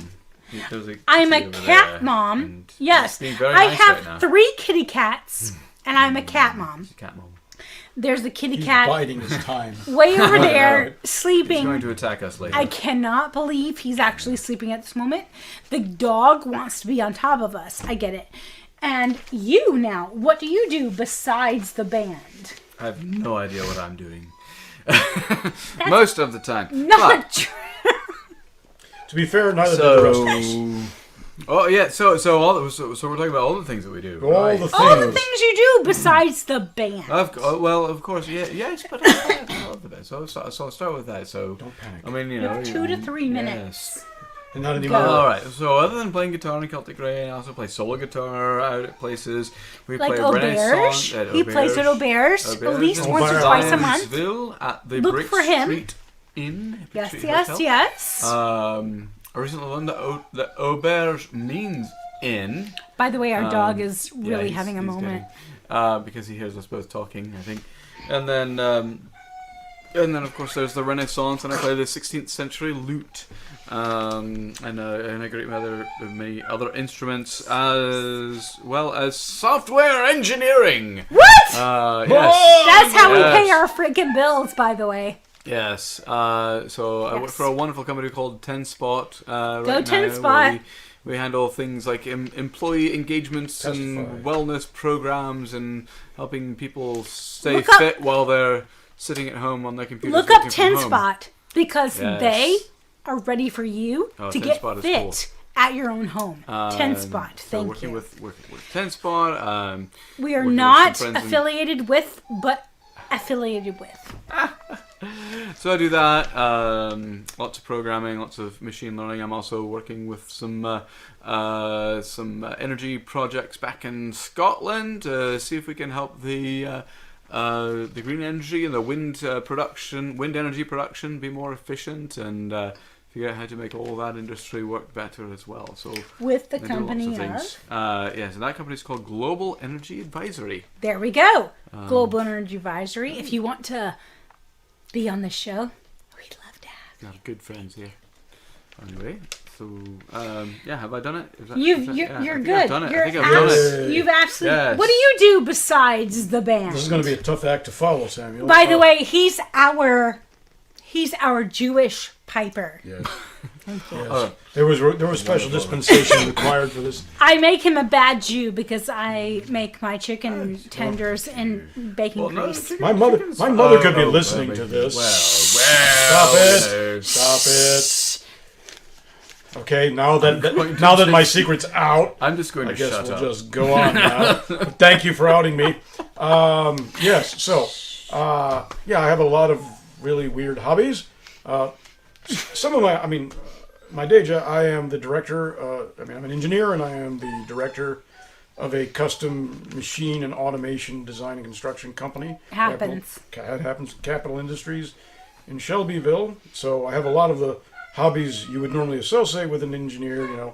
There's a I'm a kitty over cat there, mom. and Yes, she's being very I nice have right now. 3 kitty cats, and I'm a cat mom. She's Cat Mom. There's the kitty He's cat biding his time. way over there He's going sleeping. to attack us later. I cannot believe he's actually sleeping at this moment. The dog wants to be on top of us. I get it. And you now, what do you do besides the band? I have no idea what I'm doing. Most of the time. Not But- true. To be fair, neither did the rest of us. Oh yeah, so we're talking about all the things that we do. All right? the things. All the things you do besides the band. Of course, yes, but I love the band. So I'll start with that. So Don't panic. I mean, you You know, have 2 to 3 minutes. Yes. And not anymore. All right. So other than playing guitar in Celtic Rain, I also play solo guitar out at places. We Like play Auberge. Renaissance at He plays at Auberge at least once or Auberge. twice a month. Lionsville at the Look Brick for him. Street Inn. Brick Yes, Street yes, Hotel. yes. I recently learned that Auberge means inn. By the way, our dog is Yeah, really he's- having a he's moment. getting- because he hears us both talking, I think. And then of course there's the Renaissance, and I play the 16th century lute, and a great many other instruments, as well as software engineering. What? Yes. That's how we Yes. pay our freaking bills, by the way. Yes. So I work Yes. for a wonderful company called 10 Spot. Right Go now, 10 Spot. where We handle things like employee engagements and wellness programs and helping people stay fit while they're sitting at home on their computers. Look up working 10 from home. Spot because Yes. they are ready for you to 10 get Spot is fit cool. at your own home. 10 Spot. So Thank working you. with 10 Spot. We are working with not some friends and- affiliated with, but affiliated with. So I do that. Lots of programming, lots of machine learning. I'm also working with some energy projects back in Scotland. See if we can help the green energy and the wind energy production be more efficient, and figure out how to make all that industry work better as well. So With the I do company lots of things. Yes, and that company is called Global Energy Advisory. There we go. Global Energy Advisory. If you want to be on the show, we'd love to have you. Got good friends here. Anyway, so have I done it? You're good. I've done it. I think I've done it. You've absolutely. Yes. What do you do besides the band? This is going to be a tough act to follow, Samuel. By the way, he's our Jewish piper. Yes. Yes. There was special dispensation required for this. I make him a bad Jew because I make my chicken tenders in bacon grease. My mother could be listening to this. Stop it! Okay, now that my secret's out, I'm just going to I guess shut we'll up. just go on now. But thank you for outing me. Yes, so I have a lot of really weird hobbies. Some of my day job, I am the director. I'm an engineer, and I am the director of a custom machine and automation design and construction company. Happens. Capital Industries in Shelbyville. So I have a lot of the hobbies you would normally associate with an engineer.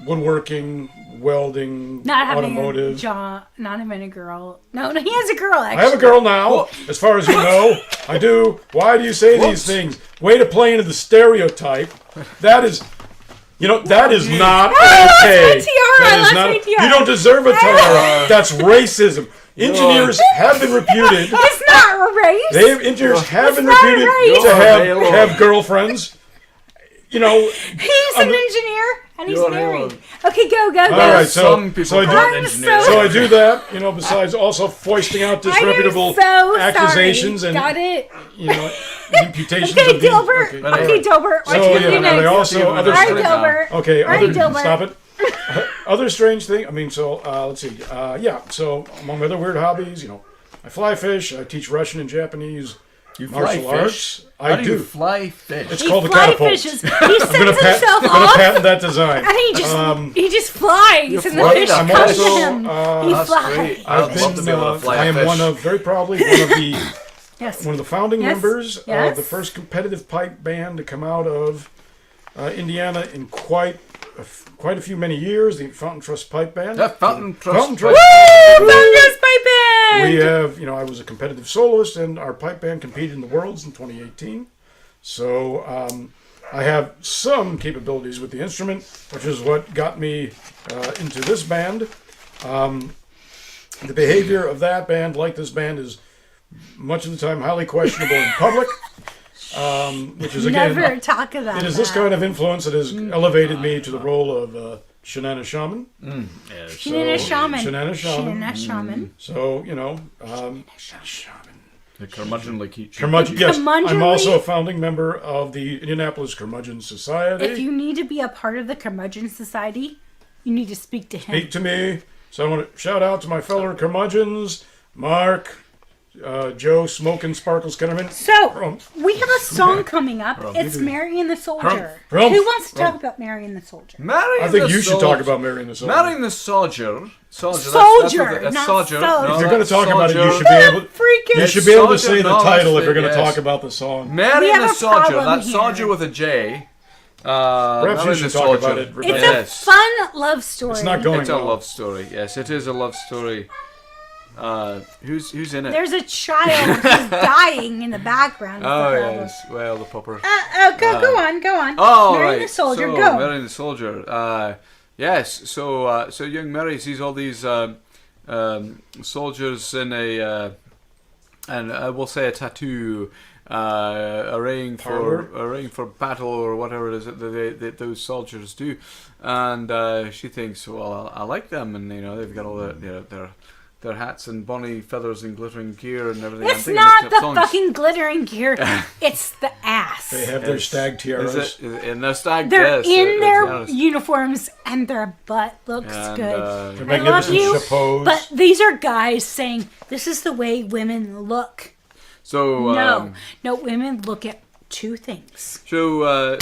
Woodworking, welding, Not having automotive. not having a girl. No, he has a girl. Actually, I have a girl now, as far as you know. I do. Why do you say these things? Way to play into the stereotype. That is, that is not okay. That's my tiara. That is That's not. my tiara. You don't deserve a tiara. That's racism. Engineers have been reputed. It's not race. Engineers have been not reputed right. to have girlfriends. He's an engineer and he's You're married. Halo. Okay, go. All right, Some people so I do. call it I'm engineering. So I do that, besides also foisting out disreputable so accusations sorry. and Got it. imputations Okay, of being. Dilbert. Okay, Dilbert. What So, you do and next? they also All other All right, Straight Dilbert. okay, All right, Dilbert. stop it. Other strange thing. Let's see. So among other weird hobbies, I fly fish. I teach Russian and Japanese You fly martial fish? arts. How I do do. you fly fish? It's He called the fly catapult. fishes. He I'm sends gonna himself I'm gonna off, patent that design. and he just flies, and the flying fish up. come Also, to him. He That's flies. great. I've I'd love to be able to fly I a am fish. very proudly Yes. one of the founding Yes. members Yes. of the first competitive pipe band to come out of Indiana in quite a few many years. The Fountain Trust Pipe Band. Yeah, Fountain Trust. Fountain Trust. Thunderous pipe band. We have, I was a competitive soloist, and our pipe band competed in the Worlds in 2018. So I have some capabilities with the instrument, which is what got me into this band. The behavior of that band, like this band, is much of the time highly questionable in public, which is again, Never talk about it is this that. kind of influence that has elevated me to the role of Shanana Shaman. Shanana Shaman. Shanana Shaman. Shanana Shaman. So, The curmudgeonly keeps. Curmudgeon, yes. Curmudgeonly? I'm also a founding member of the Indianapolis Curmudgeon Society. If you need to be a part of the Curmudgeon Society, you need to speak to him. Speak to me. So I want to shout out to my fellow curmudgeons, Mark, Joe, Smokin' Sparkles Kennerman. So, we have a song coming up. It's Marion the Soldier. Rumph. Who wants to talk about Marion the Soldier? I think you should talk about marrying the soldier. Marrying the soldier. Soldier, That's not soldier. soldier. If you're going to talk about it, you soldier. should be able. Freaking You should be able to Soldier, say the no, title that's if you're going to it, yes. talk about the song. We Marrying have the a soldier. problem That's here. soldier with a J. Perhaps you Marrying should the talk soldier. about it, It's Rebecca. Yes. a fun love story. It's not going It's a well. love story. Yes, it is a love story. Who's in it? There's a child who's dying in the background. Oh Is the problem. yes, well the pupper. Go on. Oh Marrying right, the Soldier, so, go. Marrying the soldier. Yes, so young Mary sees all these soldiers in a and I will say a tattoo, arraying for battle or whatever it is that those soldiers do, and she thinks, well, I like them, and they've got all their hats and bonny feathers and glittering gear and everything. It's not the fucking glittering gear. It's the ass. They have their stag tiaras. Is it in their stag? They're yes, in their tiaras. uniforms and their butt looks And, good. Their I love magnificent you, chapeaus. but these are guys saying this is the way women look. So no, women look at two things. So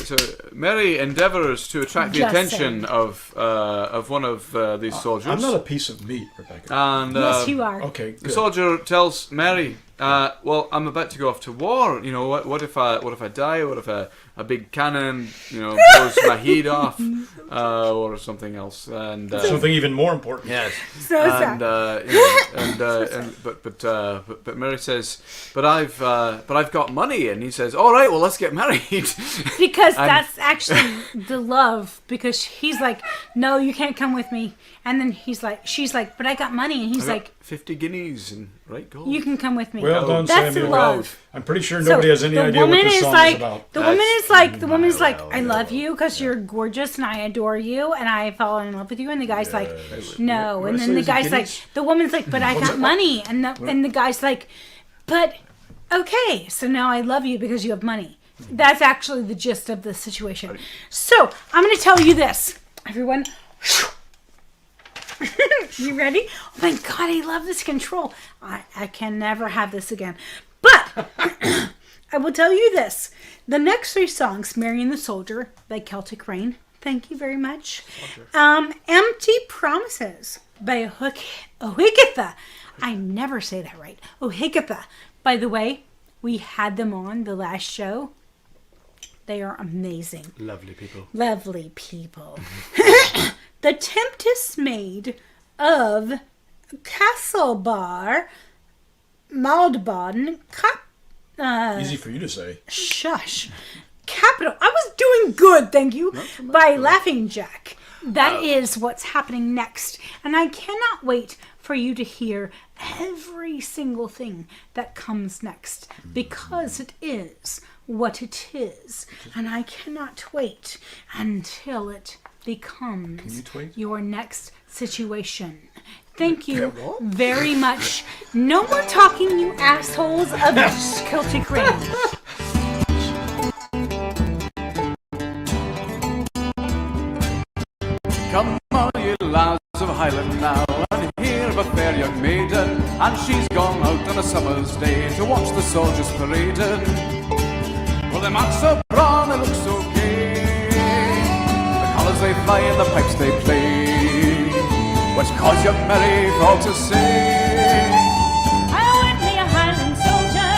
Mary endeavours to attract the Just attention saying. of one of these soldiers. I'm not a piece of meat, Rebecca. And Yes, you are. Okay, the good. soldier tells Mary, "Well, I'm about to go off to war. You know, what if I die? What if a big cannon, blows my head off, or something else?" And Something even more important. yes, So and sad. but Mary says, "But I've got money," and he says, "All right, well, let's get married." Because that's actually the love. Because he's like, "No, you can't come with me." And then she's like, "But I got money," and he's I got like, 50 guineas and right gold. "You can come with me." Well done, That's Samuel. love. I'm pretty sure So nobody has any the idea what woman this is song like, is about. The woman is like, "I love you because you're gorgeous and I adore you and I fall in love with you." And the guy's like, "No." And then the guy's like, the woman's like, "But I got money." And the guy's like, "But okay, so now I love you because you have money." That's actually the gist of the situation. So I'm going to tell you this, everyone. You ready? Oh my God, I love this control. I can never have this again. But I will tell you this. The next three songs, Mary and the Soldier by Celtic Rain. Thank you very much. Empty Promises by Ohikitha. I never say that right. Ohikitha. By the way, we had them on the last show. They are amazing. Lovely people. Lovely people. The Tempest Maid of Castlebar, Maldbaden, Easy for you to say. Shush. Capital. I was doing good, thank you. By Laughing Jack. That is what's happening next. And I cannot wait for you to hear every single thing that comes next. Because it is what it is. And I cannot wait until it becomes your next situation. Thank you very much. No more talking, you assholes of Celtic Rain. Come all you lads of Highland now, and hear of a fair young maiden, and she's gone out on a summer's day to watch the soldiers parading. Well, they march so broad, they look so gay, the colours they fly and the pipes they play, which cause young Mary for to say, I went me a Highland soldier.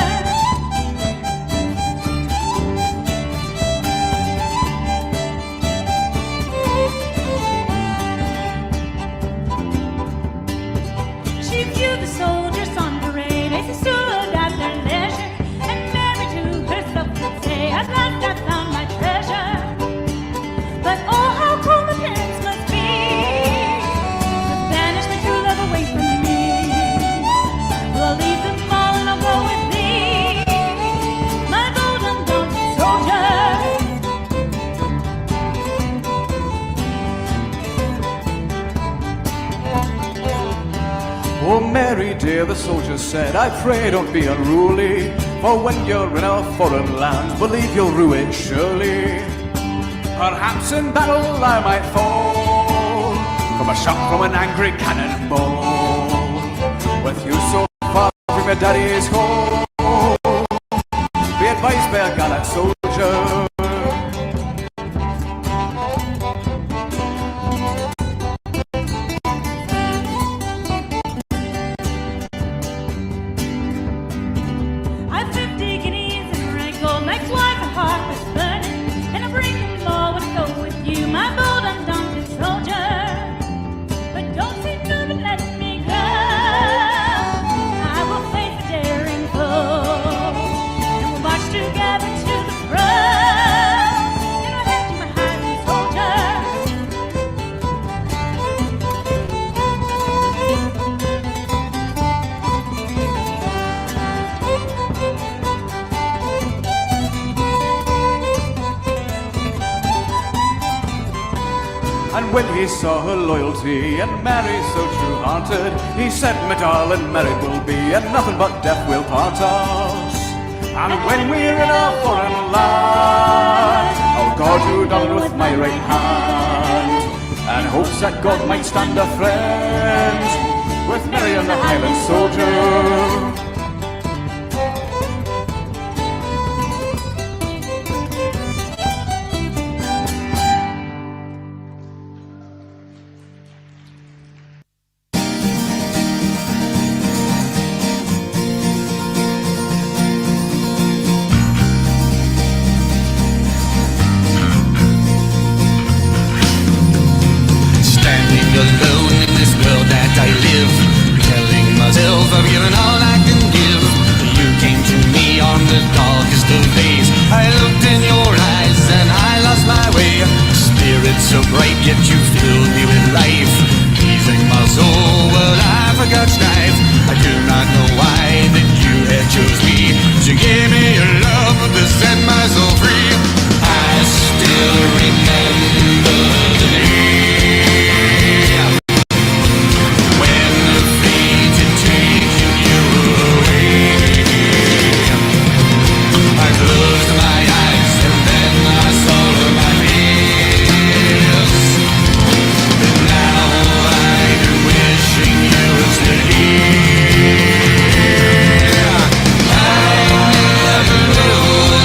She viewed the soldiers on parade as they stood at their leisure, and Mary to herself would say, "At last I found my treasure." But oh, how cruel the parents must be to banish the true love away from me. Well, I'll leave them all and I'll go with thee, my bold undaunted soldier. "Oh, Mary dear," the soldier said, "I pray don't be unruly, for when you're in a foreign land, believe you'll rue it surely. Perhaps in battle I might fall from a shot from an angry cannonball. With you so far from your daddy's home, be advised by a gallant soldier." I've 50 guineas in rank gold, makes life a heart is burning, and I bring them all to go with you, my bold undaunted soldier. But don't say no, but let me go. I will face the daring foe, and we'll march together to the front, and I'll head to my Highland soldier. And when he saw her loyalty and Mary so true-hearted, he said, "My darling, married we'll be, and nothing but death will part us. And when we're in a foreign land, I'll guard you down with my right hand, and hopes that God might stand a friend with Mary and the Highland soldier." I've given all I can give. You came to me on the darkest of days. I looked in your eyes and I lost my way. Spirit so bright, yet you filled me with life. Easing my soul, well, I forgot strife. I do not know why that you had chose me. You gave me your love to set my soul free. I still remember the day when the fate had taken you away. I closed my eyes and then I saw my fears. And now I'm wishing you were still here. I never knew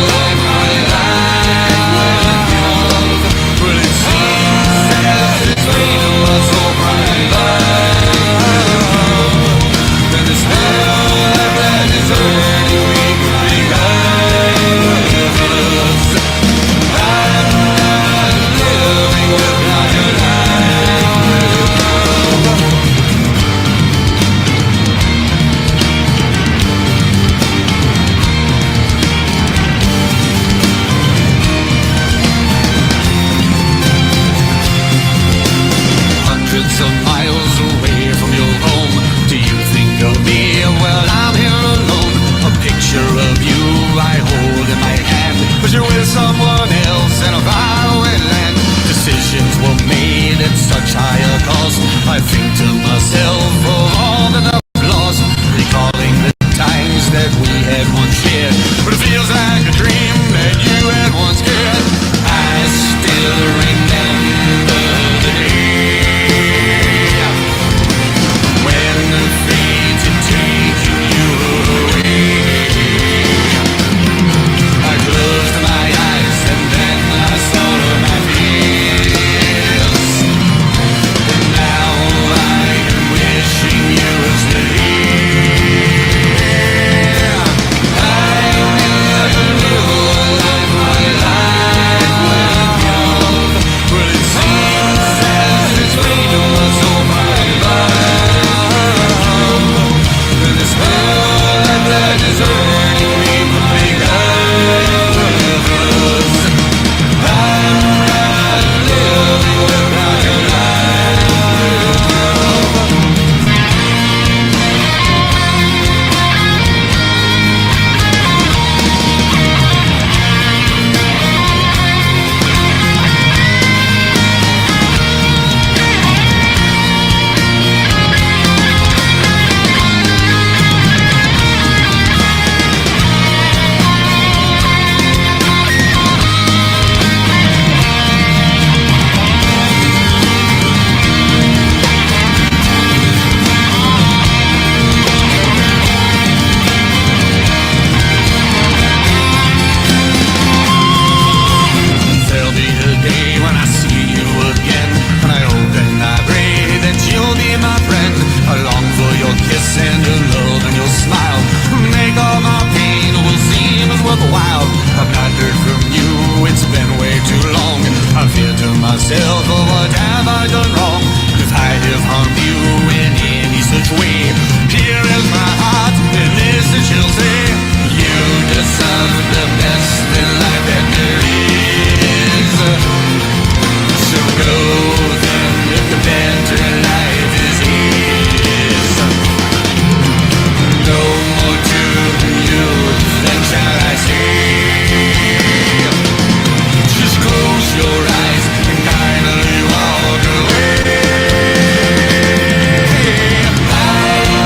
what my life would have. But it seems as it's freedom was all my love. And the spell that is hurting me because I'm not living without your hundreds of miles away from your home. Do you think of me? Well, I'm here alone. A picture of you I hold in my hand, but you're with someone else in a faraway land. Decisions were made at such higher cost. I think to myself of all that I've lost, recalling the times that we had once shared. But it feels like a dream that you had once cared. I still remember the day when the fate had taken you away. I closed my eyes and then I saw my fears. And now I'm wishing you were still here. I never knew what my life would give. But it seems as if freedom was all my love. And the spell that is hurting me because I'm not living without your There'll be a day when I see you again, and I hope and I pray that you'll be my friend. I long for your kiss and your love and your smile. Make all my pain will seem as worthwhile. I've not heard from you, it's been way too long. I fear to myself, oh, what have I done wrong? If I have harmed you in any such way, here is my heart, and this it shall say: you deserve the best in life that there is. So go then, if the better life is his. No more to you than shall I say. Just close your eyes and kindly walk away. I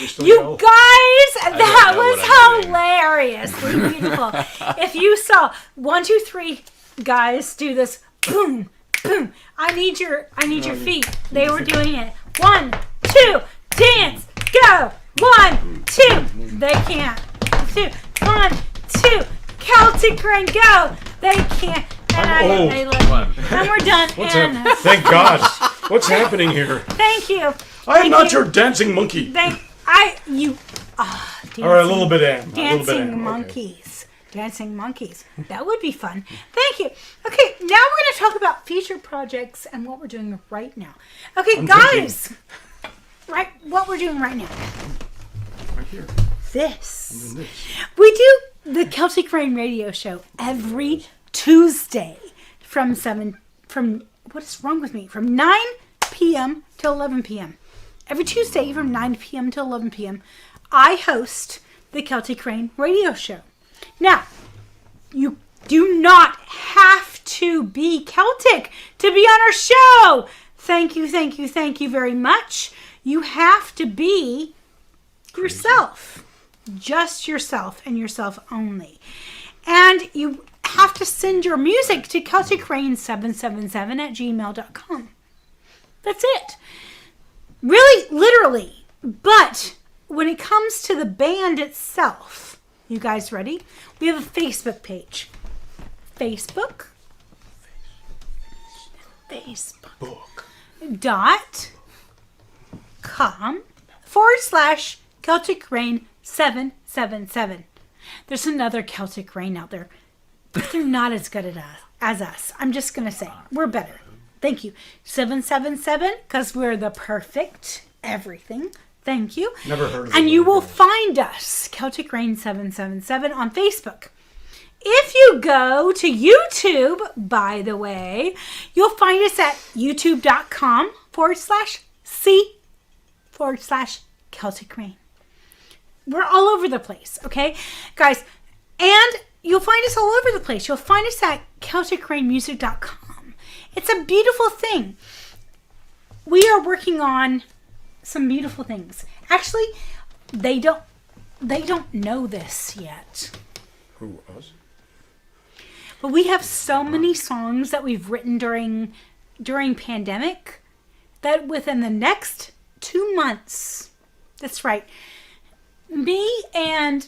they still You yell? guys, that know was what I'm doing. hilariously beautiful. If you saw 1, 2, 3 guys do this, boom, boom. I need your feet. They were doing it. 1, 2, dance, go. 1, 2. They can't. 2, 1, 2. Celtic Rain, go. They can't. And old. they love you. And we're done. What's and happening? Thank God. What's happening here? Thank you. I am Thank not you. your dancing monkey. Dancing, All right, a little bit am. A little bit dancing am. Okay. monkeys. Dancing monkeys. That would be fun. Thank you. Okay, now we're going to talk about future projects and what we're doing right now. Okay, I'm guys. Right, what we're doing right now. Right here. This. And this. We do the Celtic Rain radio show every Tuesday from what is wrong with me? From 9 p.m. to 11 p.m. Every Tuesday from 9 p.m. to 11 p.m. I host the Celtic Rain radio show. Now, you do not have to be Celtic to be on our show. Thank you very much. You have to be yourself. Just yourself and yourself only. And you have to send your music to CelticRain777@gmail.com. That's it. Really, literally. But when it comes to the band itself, you guys ready? We have a Facebook page. Facebook.com/Celtic Rain 777. There's another Celtic Rain out there, but they're not as good as us. I'm just going to say, we're better. Thank you. 777, because we're the perfect everything. Thank you. Never heard of And it. you will find us, Celtic Rain 777, on Facebook. If you go to YouTube, by the way, you'll find us at youtube.com/C/Celtic Rain. We're all over the place, okay? Guys, and you'll find us all over the place. You'll find us at CelticRainMusic.com. It's a beautiful thing. We are working on some beautiful things. Actually, they don't know this yet. Who, us? But we have so many songs that we've written during pandemic that within the next 2 months, that's right, me and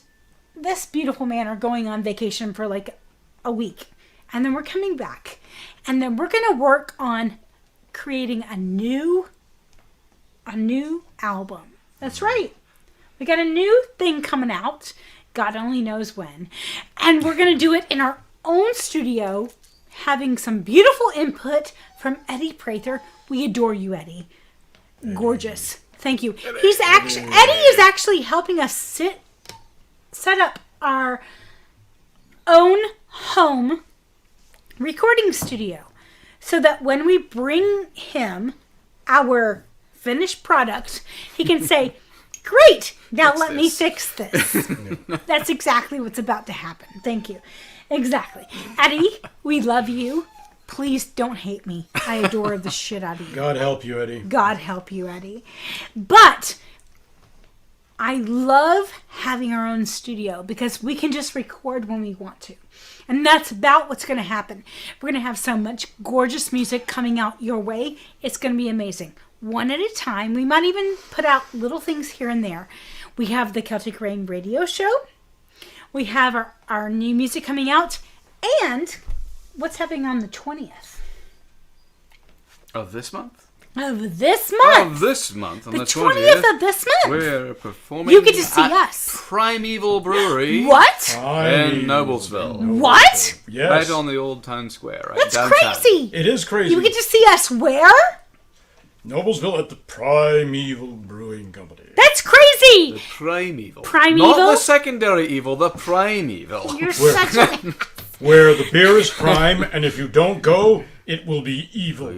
this beautiful man are going on vacation for like a week. And then we're coming back. And then we're going to work on creating a new album. That's right. We got a new thing coming out. God only knows when. And we're going to do it in our own studio, having some beautiful input from Eddie Prather. We adore you, Eddie. Gorgeous. Thank you. Eddie is actually helping us set up our own home recording studio, so that when we bring him our finished product, he can say, "Great, now let me fix this." That's exactly what's about to happen. Thank you. Exactly. Eddie, we love you. Please don't hate me. I adore the shit out of you. God help you, Eddie. God help you, Eddie. But I love having our own studio because we can just record when we want to. And that's about what's going to happen. We're going to have so much gorgeous music coming out your way. It's going to be amazing. One at a time. We might even put out little things here and there. We have the Celtic Rain radio show. We have our new music coming out. And what's happening on the 20th? Of this month? Of this month. Of this month, on The the 20th of this month. We're performing You get to see at us. Primeval Brewery What? in Noblesville. What? Yes. Right on the old town square, right That's downtown. crazy. It is crazy. You get to see us where? Noblesville at the Primeval Brewing Company. That's crazy. The Primeval. Primeval? Not the secondary evil, the Primeval. You're such a... Where the beer is prime, and if you don't go, it will be evil.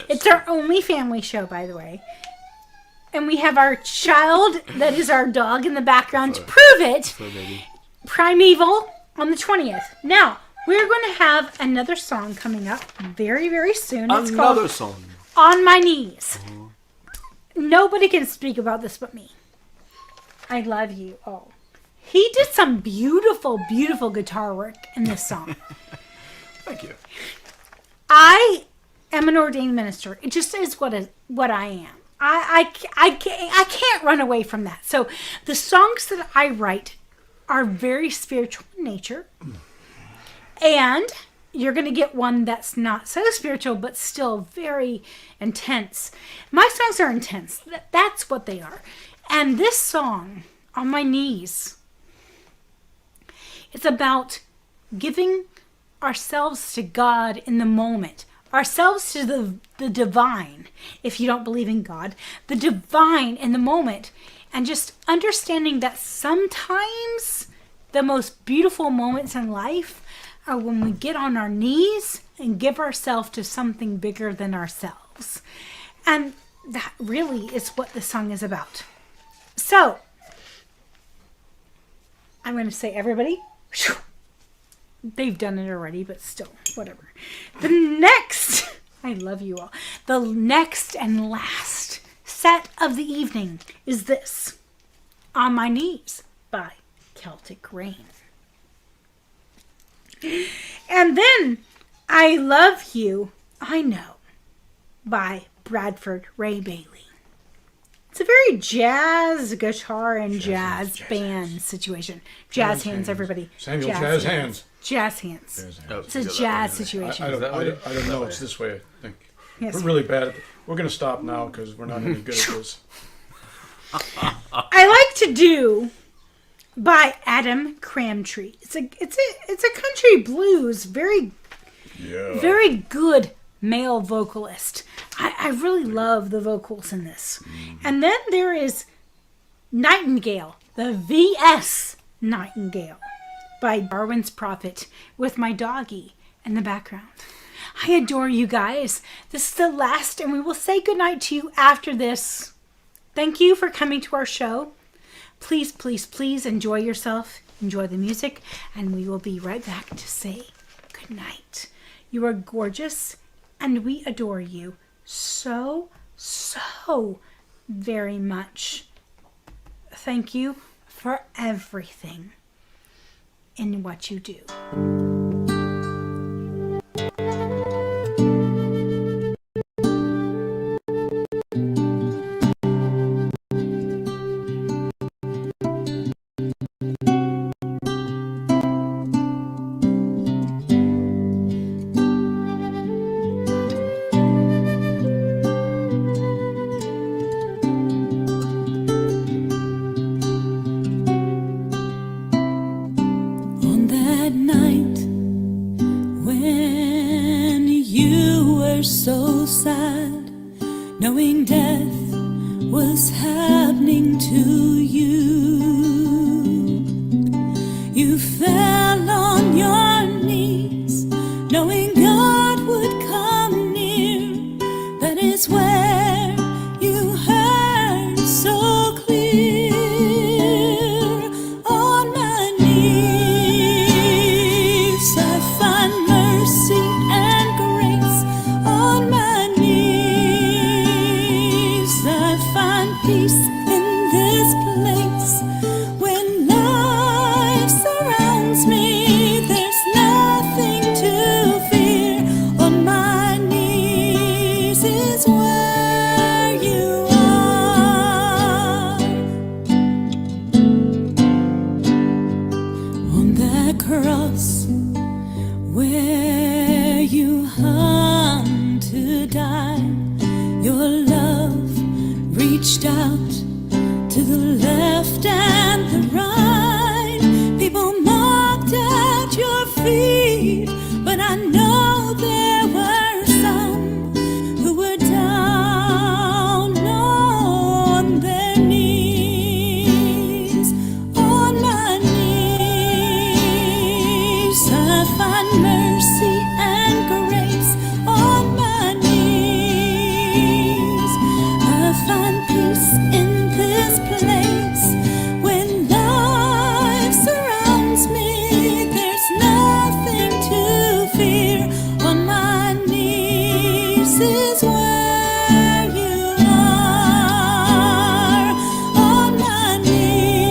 It's our only family show, by the way. And we have our child, that is our dog, in the background to prove it. Primeval on the 20th. Now, we're going to have another song coming up very, very soon. It's Another called song. On My Knees. Nobody can speak about this but me. I love you. Oh, he did some beautiful, beautiful guitar work in this song. Thank you. I am an ordained minister. It just is what I am. I can't run away from that. So the songs that I write are very spiritual in nature. And you're going to get one that's not so spiritual, but still very intense. My songs are intense. That's what they are. And this song, On My Knees, it's about giving ourselves to God in the moment. Ourselves to the divine, if you don't believe in God. The divine in the moment. And just understanding that sometimes the most beautiful moments in life are when we get on our knees and give ourselves to something bigger than ourselves. And that really is what the song is about. So, I'm going to say everybody. They've done it already, but still, whatever. The next, I love you all. The next and last set of the evening is this. On My Knees by Celtic Rain. And then I Love You, I Know by Bradford Ray Bailey. It's a very jazz guitar and jazz band situation. Jazz hands, everybody. Samuel, jazz hands. Jazz hands. It's a jazz situation. I don't know. It's this way, I think. Yes. We're really bad at it. We're going to stop now because we're not any good at this. I like to do by Adam Cramtree. It's a country blues, very good male vocalist. I really love the vocals in this. And then there is Nightingale, the VS Nightingale by Darwin's Prophet with my doggy in the background. I adore you guys. This is the last, and we will say goodnight to you after this. Thank you for coming to our show. Please, please, please enjoy yourself. Enjoy the music, and we will be right back to say goodnight. You are gorgeous, and we adore you so, so very much. Thank you for everything in what you do. On that night when you were so sad, knowing death was happening to you, you fell on your knees, knowing God would come near. That is where you heard so clear. On my knees I find mercy and grace. On my knees I find peace in this place. When life surrounds me, there's nothing to fear. On my knees is where you are. On that cross where you hung to die, your love reached out to the left and the right. People mocked at your feet, but I know there were some who were down on their knees. On my knees I find mercy and grace. On my knees I find peace in this place. When life surrounds me, there's nothing to fear. On my knees is where you are. On my knees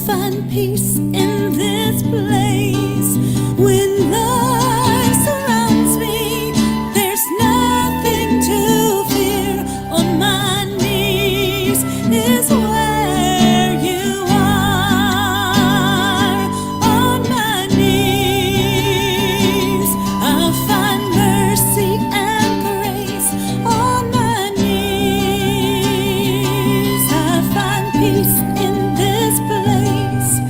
find peace in this place. When life surrounds me, there's nothing to fear. On my knees is where you are. On my knees, I'll find mercy and grace. On my knees, I'll find peace in this place.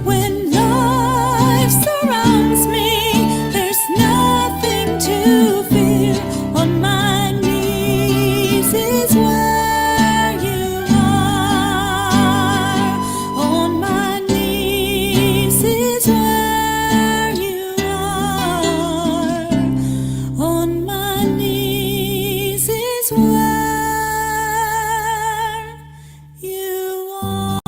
When life surrounds me, there's nothing to fear. On my knees is where you are. On my knees is where you are. On my knees is where you are.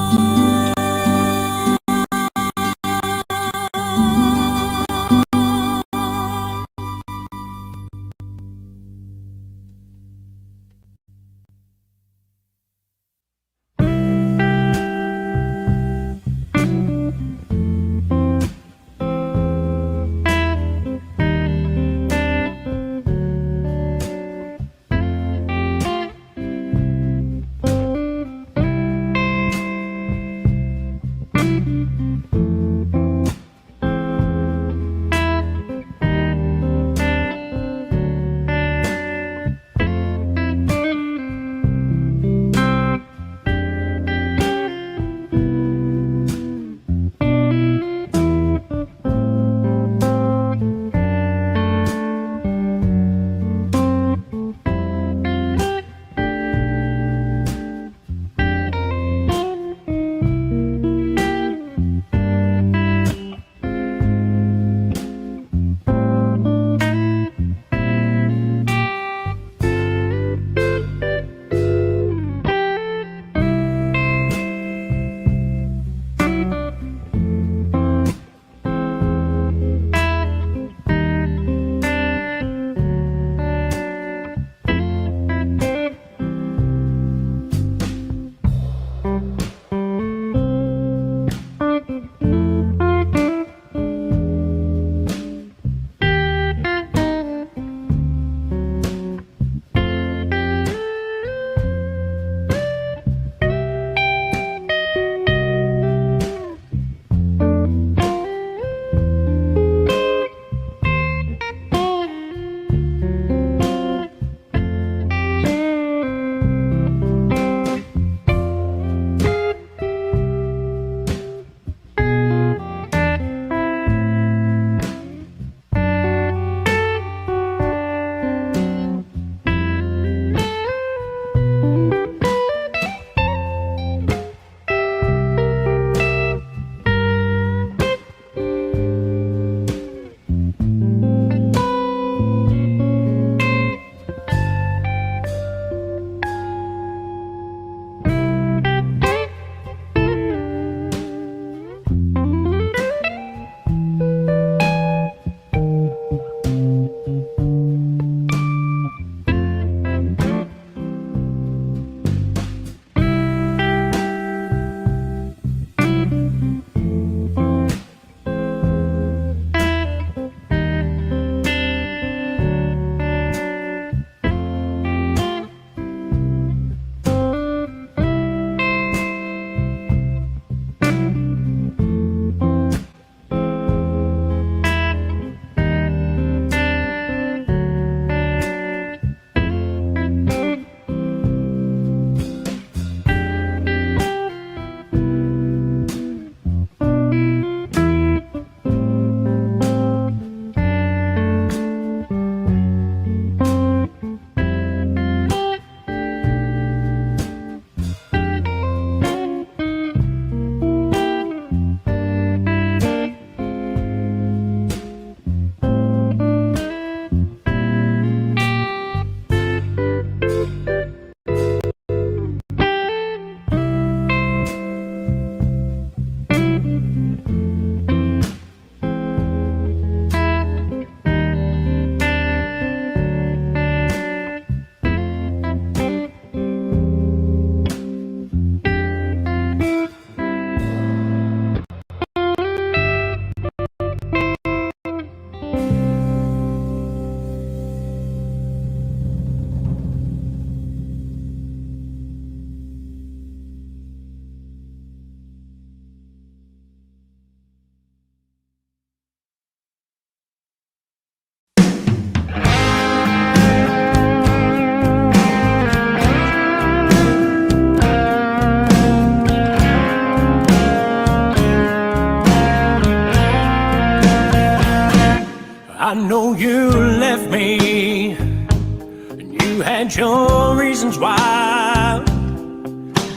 I know you left me, and you had your reasons why,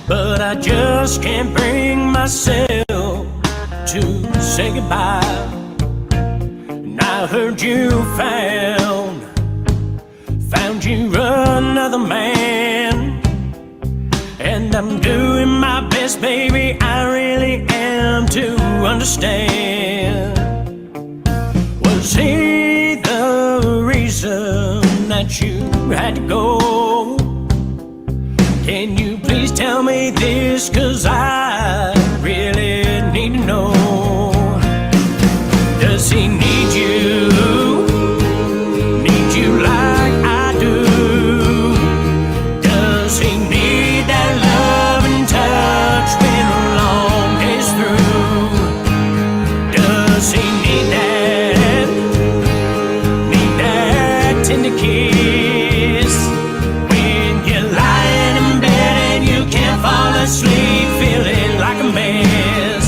but I just can't bring myself to say goodbye. And I heard you found you another man, and I'm doing my best, baby, I really am, to understand. Was he the reason that you had to go? Can you please tell me this, 'cause I really need to know. Does he need you? Need you like I do? Does he need that love and touch when a long day's through? Does he need that tender kiss when you're lying in bed and you can't fall asleep feeling like a mess?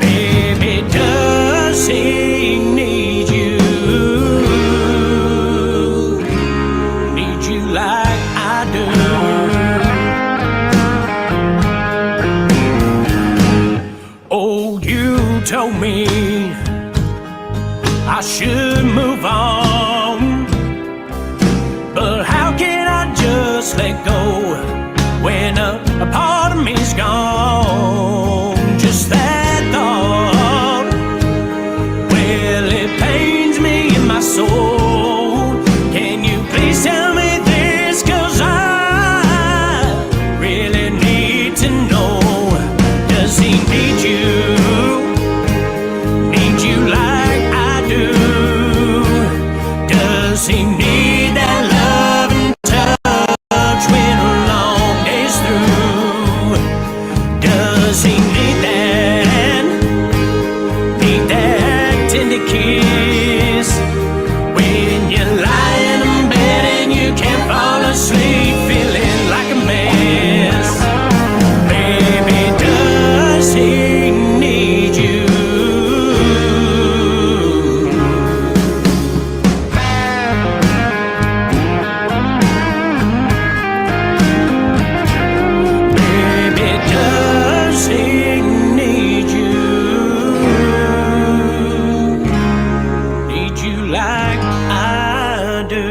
Baby, does he need you? Need you like I do? Oh, you told me I should move on, but how can I just let go when a part of me's gone? Just that thought, well, it pains me in my soul. Can you please tell me this, 'cause I really need to know. Does he need you? Need you like I do? Does he need that love and touch when a long day's through? Does he need that tender kiss when you're lying in bed and you can't fall asleep feeling like a mess? Baby, does he need you? Baby, does he need you? Need you like I do?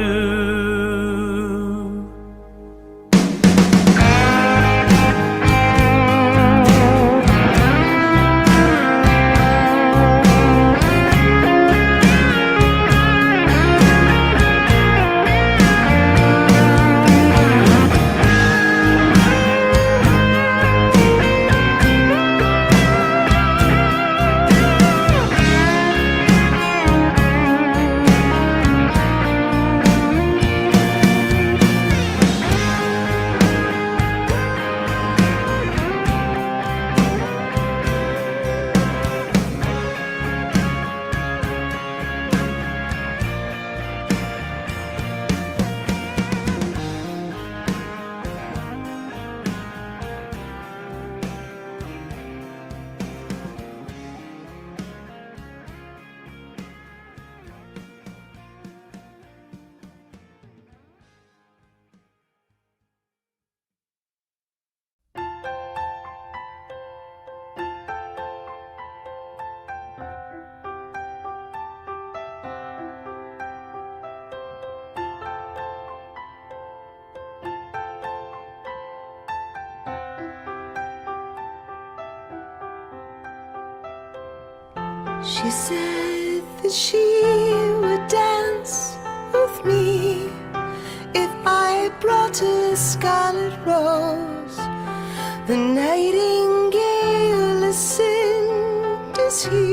She said that she would dance with me if I brought her a scarlet rose. The nightingale listened as he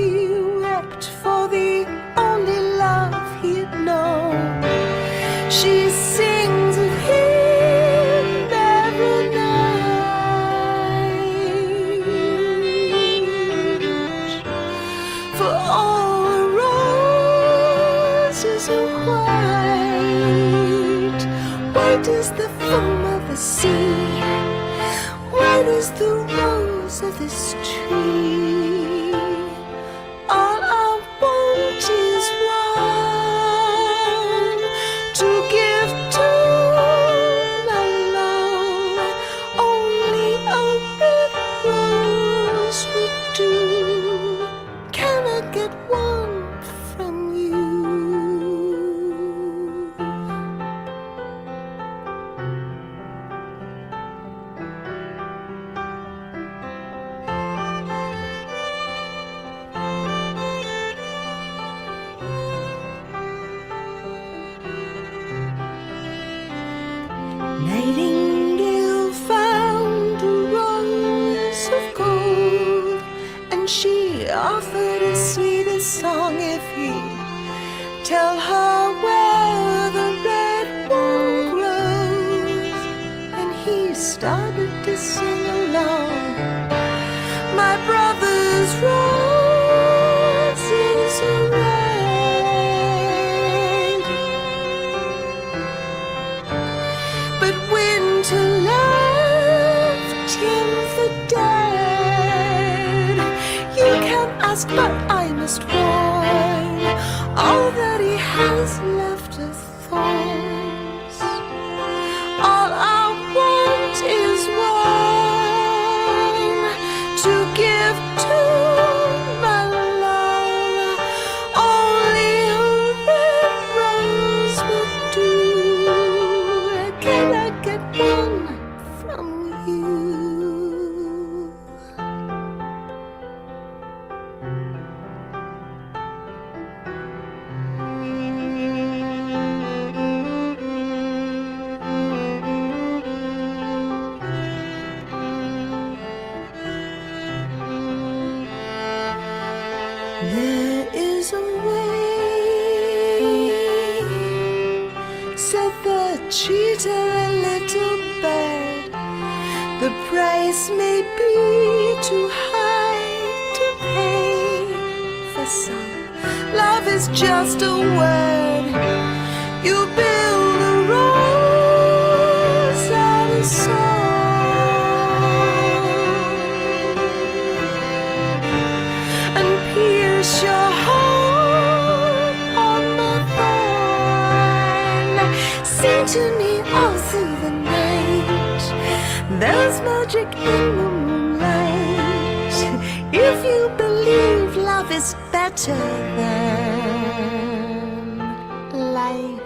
wept for the only love he had known. She sings of him every night. For all roses are white, white is the foam of the sea, white is the rose of this tree. All I want is white. and she offered his sweetest song if he'd tell her where the red one grows. And he started to sing along, my brother's roses are red. But winter left him for dead. You can ask, but I must warn, all that he has left are thorns. All I want is one to give to my love. Only a red rose will do. Can I get one from you? There is a way, said the cheetah, a little bird. The price may be too high to pay for some. Love is just a word. You build a rose out of song and pierce your heart on the thorn. Sing to me all through the night. There's magic in the moonlight. If you believe love is better than life.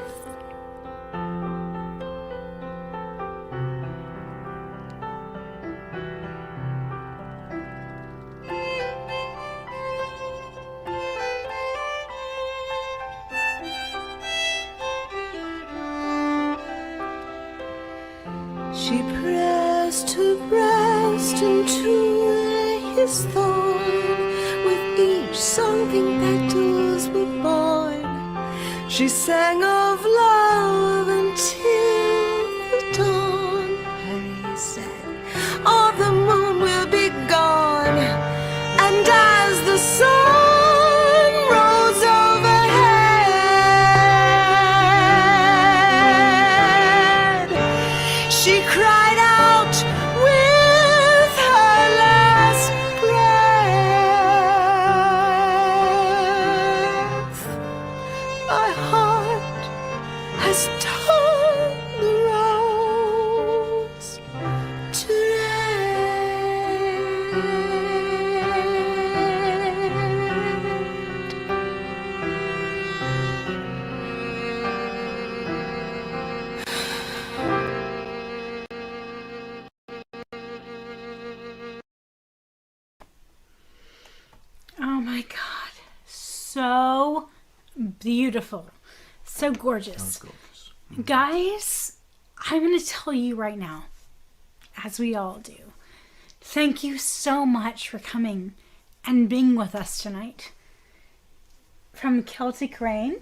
She pressed her breast into his thorn. With each song pink petals were born. She sang of love until the dawn. Harry said, oh, the moon will be gone. And as the sun rose overhead, she cried out with her last breath, my heart has torn the rose to red. Oh my God. So beautiful. So gorgeous. Guys, I'm going to tell you right now, as we all do, thank you so much for coming and being with us tonight. From Celtic Rain.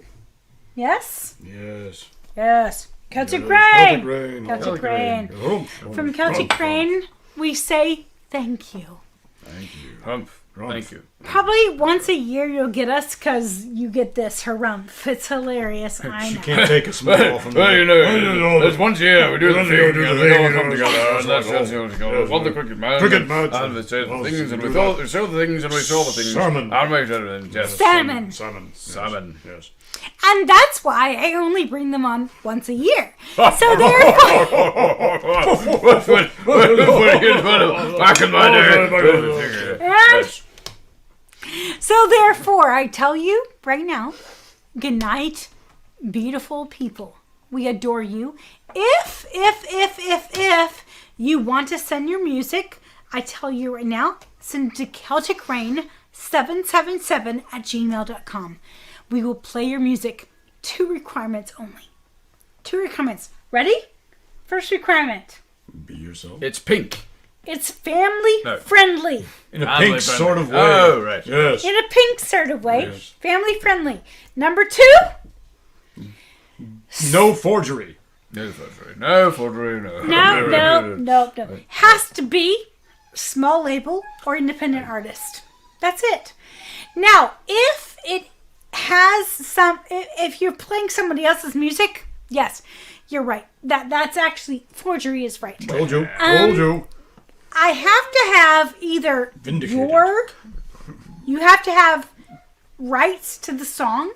Yes? Yes. Yes. Celtic Yes, Rain. Celtic Rain. Celtic Rain. From Celtic Rain, we say thank you. Thank you. Humph. Thank you. Probably once a year you'll get us because you get this harumph. It's hilarious. I She know. can't take a smile from Well, you know, the there's once a year we do the thing, do the and thing, we all you come know, together, and that's yes, you know, what the cricket match, Cricket match, and we say the well, things, and we we do saw that. the things, and we saw the things, Salmon. and we said, yes, Salmon. Salmon. salmon. Yes. And that's why I only bring them on once a year. So therefore, Back in my day. Yes. So therefore, I tell you right now, good night, beautiful people. We adore you. If you want to send your music, I tell you right now, send to CelticRain777@gmail.com. We will play your music. 2 requirements only. 2 requirements. Ready? First requirement. Be yourself. It's pink. It's family No. friendly. In a Family pink friendly. sort of way. Oh, right. Yes. In a pink sort of way. Yes. Family friendly. Number 2. No forgery. No forgery. No forgery. No. No. Has to be small label or independent artist. That's it. Now, if it has if you're playing somebody else's music, yes, you're right. That's actually, forgery is right. Told you. Told you. I have to have either Vindicated. you have to have rights to the song,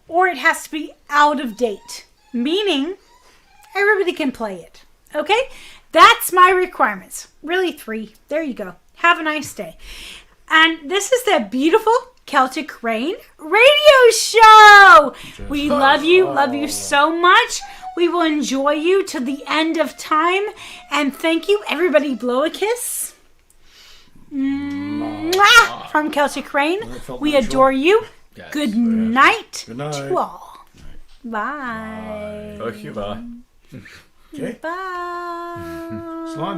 or it has to be out of date, meaning everybody can play it. Okay? That's my requirements. Really 3. There you go. Have a nice day. And this is the beautiful Celtic Rain radio show. We love you so much. We will enjoy you to the end of time. And thank you. Everybody blow a kiss. Mwah! From Celtic Rain. We adore you. Good night Good night. to all. Bye. Okay, bye. Okay. Bye. Salon